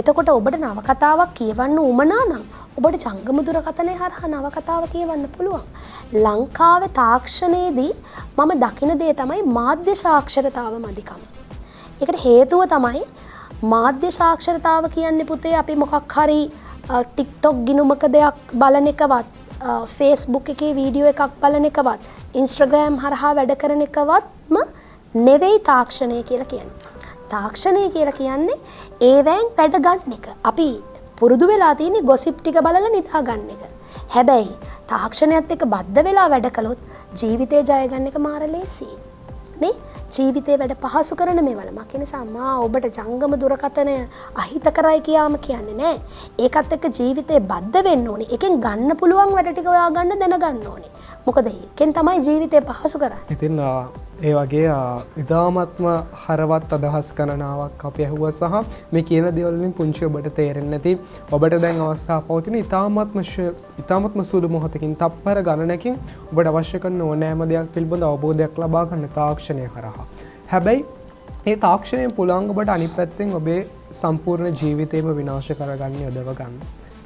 එතකොට ඔබට නවකතාවක් කියවන්න උමනා නම් ඔබට ජංගම දුරකථනය හරහා නවකතාව කියවන්න පුළුවන්. ලංකාවේ තාක්ෂණයේදී මම දකින දේ තමයි මාධ්‍ය සාක්ෂරතාව මදිකම. ඒකට හේතුව තමයි මාධ්‍ය සාක්ෂරතාව කියන්නේ පුතේ අපි මොකක් හරි TikTok ගිණුමක දෙයක් බලන එකවත් Facebook එකේ වීඩියෝ එකක් බලන එකවත් Instagram හරහා වැඩ කරන එකවත්ම නෙවෙයි තාක්ෂණය කියලා කියන්නේ. තාක්ෂණය කියලා කියන්නේ ඒවෙන් වැඩ ගන්න එක. අපි පුරුදු වෙලා තියෙන්නේ ගොසිප් ටික බලලා නිදා ගන්න එක. හැබැයි තාක්ෂණයත් එක්ක බද්ධ වෙලා වැඩ කළොත් ජීවිතේ ජය ගන්න එක මාර ලේසියි. නේ? ජීවිතේ වැඩ පහසු කරන මේවල මක් නිසා මා ඔබට ජංගම දුරකථනය අහිත කරයි කියාම කියන්නේ නෑ. ඒකත් එක්ක ජීවිතේ බද්ධ වෙන්න ඕනේ. එකෙන් ගන්න පුළුවන් වැඩ ටික ඔයා ගන්න දැනගන්න ඕනේ. මොකද ඒකෙන් තමයි ජීවිතේ පහසු කරන්නේ. ඉතින් ඒ වගේ ඉතාමත්ම හරවත් අදහස් ගණනාවක් අපි ඇහුවා සහ මේ කියන දේවල් වලින් පුංචි ඔබට තේරෙන්නේ නැති ඔබට දැන් අවස්ථාව පවතින ඉතාමත්ම සුළු මොහොතකින් තප්පර ගණනකින් ඔබට අවශ්‍ය කරන ඕනෑම දෙයක් පිළිබඳ අවබෝධයක් ලබා ගන්න තාක්ෂණය කරා. හැබැයි මේ තාක්ෂණයෙන් පුළුවන් ඔබට අනිත් පැත්තෙන් ඔබේ සම්පූර්ණ ජීවිතේම විනාශ කරගන්න යොදව ගන්න.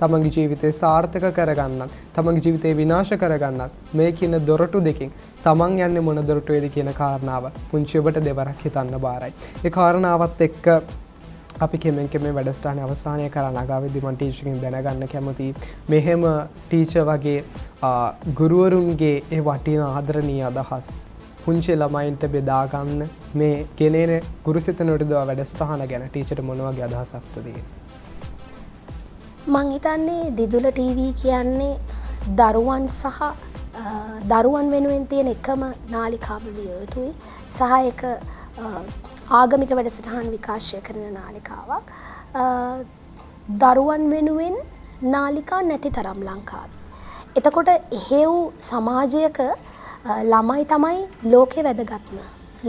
තමන්ගේ ජීවිතේ සාර්ථක කරගන්නත් තමන්ගේ ජීවිතේ විනාශ කරගන්නත් මේ කියන දොරටු දෙකෙන් තමන් යන්නේ මොන දොරටුවේද කියන කාරණාව පුංචි ඔබට දෙවරක් හිතන්න බාරයි. ඒ කාරණාවත් එක්ක අපි කෙමෙන් වැඩසටහන අවසානය කරලා නගාවෙද්දී මම ටීචර්ගෙන් දැනගන්න කැමතියි මෙහෙම ටීචර් වගේ ගුරුවරුන්ගේ ඒ වටිනා ආදරණීය අදහස් පුංචි ළමයින්ට බෙදා ගන්න මේ ගෙනෙන ගුරුසිත නොඩදවා වැඩසටහන ගැන ටීචර් මොන වගේ අදහසක්ද තියෙන්නේ? මං හිතන්නේ දිදුල ටීවී කියන්නේ දරුවන් සහ දරුවන් වෙනුවෙන් තියෙන එකම නාලිකාව විය යුතුයි සහ ඒක ආගමික වැඩසටහන් විකාශය කරන නාලිකාවක්. දරුවන් වෙනුවෙන් නාලිකා නැති තරම් ලංකාවේ. එතකොට එහෙව් සමාජයක ළමයි තමයි ලෝකේ වැදගත්ම.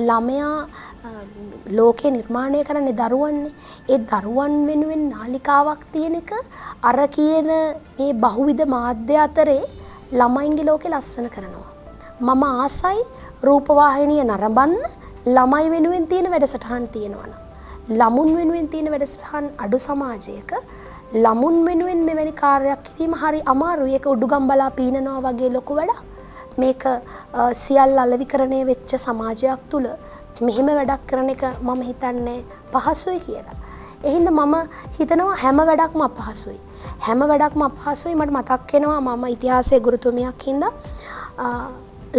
ළමයා ලෝකේ නිර්මාණය කරන්නේ දරුවන්නේ. ඒ දරුවන් වෙනුවෙන් නාලිකාවක් තියෙන එක අර කියන මේ බහුවිධ මාධ්‍ය අතරේ ළමයින්ගේ ලෝකේ ලස්සන කරනවා. මම ආසයි රූපවාහිනිය නරඹන්න ළමයි වෙනුවෙන් තියෙන වැඩසටහන් තියෙනවා නම්. ළමුන් වෙනුවෙන් තියෙන වැඩසටහන් අඩු සමාජයක ළමුන් වෙනුවෙන් මෙවැනි කාර්යයක් කිරීම හරි අමාරුයි. ඒක උඩුගම්බලා පීනනවා වගේ ලොකු වැඩක්. මේක සියල්ල අලෙවිකරණය වෙච්ච සමාජයක් තුල මෙහෙම වැඩක් කරන එක මම හිතන්නේ පහසුයි කියලා. ඒ හින්දා මම හිතනවා හැම වැඩක්ම අපහසුයි. හැම වැඩක්ම අපහසුයි. මට මතක් වෙනවා මම ඉතිහාසයේ ගුරුතුමියක් හින්දා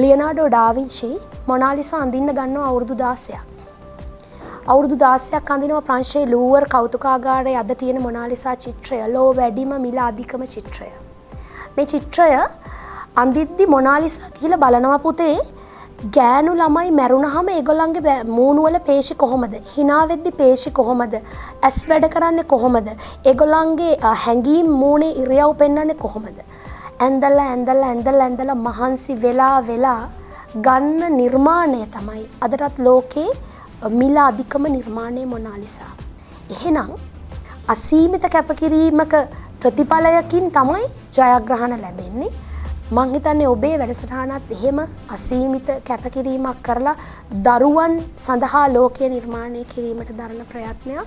ලියනාඩෝ ඩාවින්චි මොනාලිසා අඳින්න ගන්නවා අවුරුදු 16ක්. අවුරුදු 16ක් අඳිනවා ප්‍රංශයේ ලූවර් කෞතුකාගාරයේ අද තියෙන මොනාලිසා චිත්‍රය ලෝ වැඩිම මිල අධිකම චිත්‍රය. මේ චිත්‍රය අඳිද්දි මොනාලිසා කියලා බලනවා පුතේ ගෑනු ළමයි මැරුණාම ඒගොල්ලන්ගේ මූණු වල පේශි කොහොමද? hina වෙද්දි පේශි කොහොමද? ඇස් වැඩ කරන්නේ කොහොමද? ඒගොල්ලන්ගේ හැඟීම් මූණේ ඉරියව් පෙන්වන්නේ කොහොමද? ඇඳලා මහන්සි වෙලා ගන්න නිර්මාණය තමයි අදටත් ලෝකේ මිල අධිකම නිර්මාණය මොනාලිසා. එහෙනම් අසීමිත කැපකිරීමක ප්‍රතිඵලයකින් තමයි ජයග්‍රහණ ලැබෙන්නේ. මං හිතන්නේ ඔබේ වැඩසටහනත් එහෙම අසීමිත කැපකිරීමක් කරලා දරුවන් සඳහා ලෝකය නිර්මාණය කිරීමට දරන ප්‍රයත්නයක්.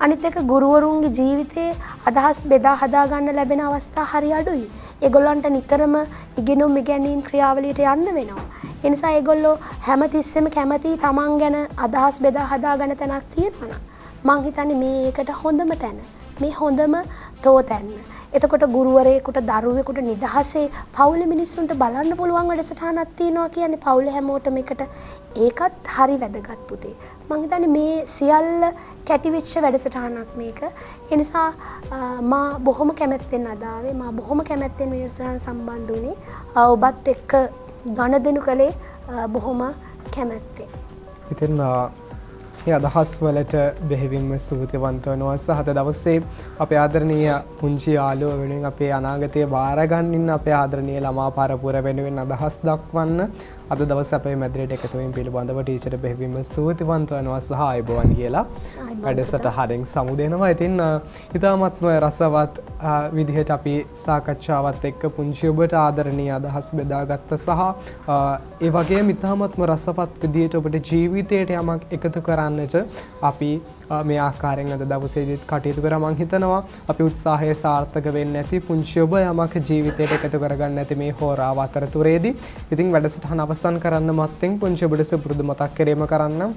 අනිත් එක ගුරුවරුන්ගේ ජීවිතයේ අදහස් බෙදා හදා ගන්න ලැබෙන අවස්ථා හරි අඩුයි. ඒගොල්ලන්ට නිතරම ඉගෙනුම් ඉගැන්වීම් ක්‍රියාවලියට යන්න වෙනවා. ඒ නිසා ඒගොල්ලෝ හැමතිස්සෙම කැමති තමන් ගැන අදහස් බෙදා හදා ගන්න තැනක් තියෙනවා නම් මං හිතන්නේ මේකට හොඳම තැන. මේ හොඳම තෝතැන්න. එතකොට ගුරුවරයෙකුට දරුවෙකුට නිදහසේ පවුලේ මිනිස්සුන්ට බලන්න පුළුවන් වැඩසටහනක් තියෙනවා කියන්නේ පවුලේ හැමෝටම එකට ඒකත් හරි වැදගත් පුතේ. මම හිතන්නේ මේ සියල්ල කැටිවිච්ච වැඩසටහනක් මේක. ඒ නිසා මා බොහොම කැමැත්තෙන් අදාවේ. මා බොහොම කැමැත්තෙන් මේ වැඩසටහන සම්බන්ධ වුණේ. ඔබත් එක්ක ගනුදෙනු කළේ බොහොම කැමැත්තෙන්. ඉතින් මේ අදහස් වලට බෙහෙවින්ම ස්තුතිවන්ත වෙනවා සහ අද දවසේ අපේ ආදරණීය පුංචි යාළුවෝ වෙනුවෙන් අපේ අනාගතය බාර ගන්නින්න අපේ ආදරණීය ළමා පරපුර වෙනුවෙන් අදහස් දක්වන්න අද දවසේ අපේ මැදිරියට එකතු වෙමින් පිළිබඳව ටීචර් බෙහෙවින්ම ස්තුතිවන්ත වෙනවා සහ ආයුබෝවන් කියලා වැඩසටහනෙන් සමු දෙනවා. ඉතින් ඉතාමත්ම රසවත් විදිහට අපි සාකච්ඡාවත් එක්ක පුංචි ඔබට ආදරණීය අදහස් බෙදාගත්ත සහ ඒ වගේම ඉතාමත්ම රසවත් විදිහට ඔබට ජීවිතයට යමක් එකතු කරන්නට අපි මේ ආකාරයෙන් අද දවසේදීත් කටයුතු කරා. මම හිතනවා අපි උත්සාහය සාර්ථක වෙන්නේ නැති පුංචි ඔබ යමක් ජීවිතයට එකතු කරගන්න නැති මේ හෝරාව අතරතුරේදී ඉතින් වැඩසටහන අවසන් කරන්න මත්තෙන් පුංචි ඔබට සුපුරුදු මතක් කිරීම කරන්න.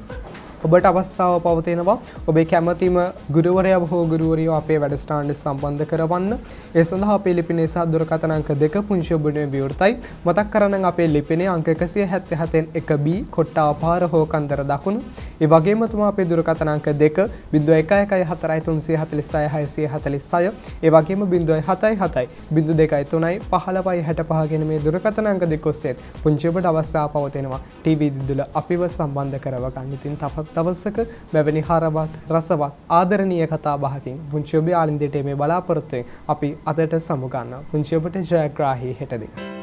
ඔබට අවස්ථාව පවතිනවා ඔබේ කැමැතිම ගුරුවරයා හෝ ගුරුවරියෝ අපේ වැඩසටහනට සම්බන්ධ කරවන්න. ඒ සඳහා අපේ ලිපිනේ සහ දුරකථන අංක 2 පුංචි ඔබට විවෘතයි. මතක් කරගන්න අපේ ලිපිනේ අංක 177 1B කොට්ටාව පාර හෝ කන්දර දකුණු. ඒ වගේම තුමා අපේ දුරකථන අංක 2 0114 346 646. ඒ වගේම 077 02 3 15 65 කියන මේ දුරකථන අංක දෙක ඔස්සේ පුංචි ඔබට අවස්ථාව පවතිනවා ටීවී දිදුල අපිව සම්බන්ධ කරව ගන්න. ඉතින් දවසක මෙවැනි හරවත් රසවත් ආදරණීය කතා බහකින් පුංචි ඔබේ ආලින්දයට මේ බලාපොරොත්තුවෙන් අපි අදට සමු ගන්නවා. පුංචි ඔබට ජයග්‍රාහී හෙට දින.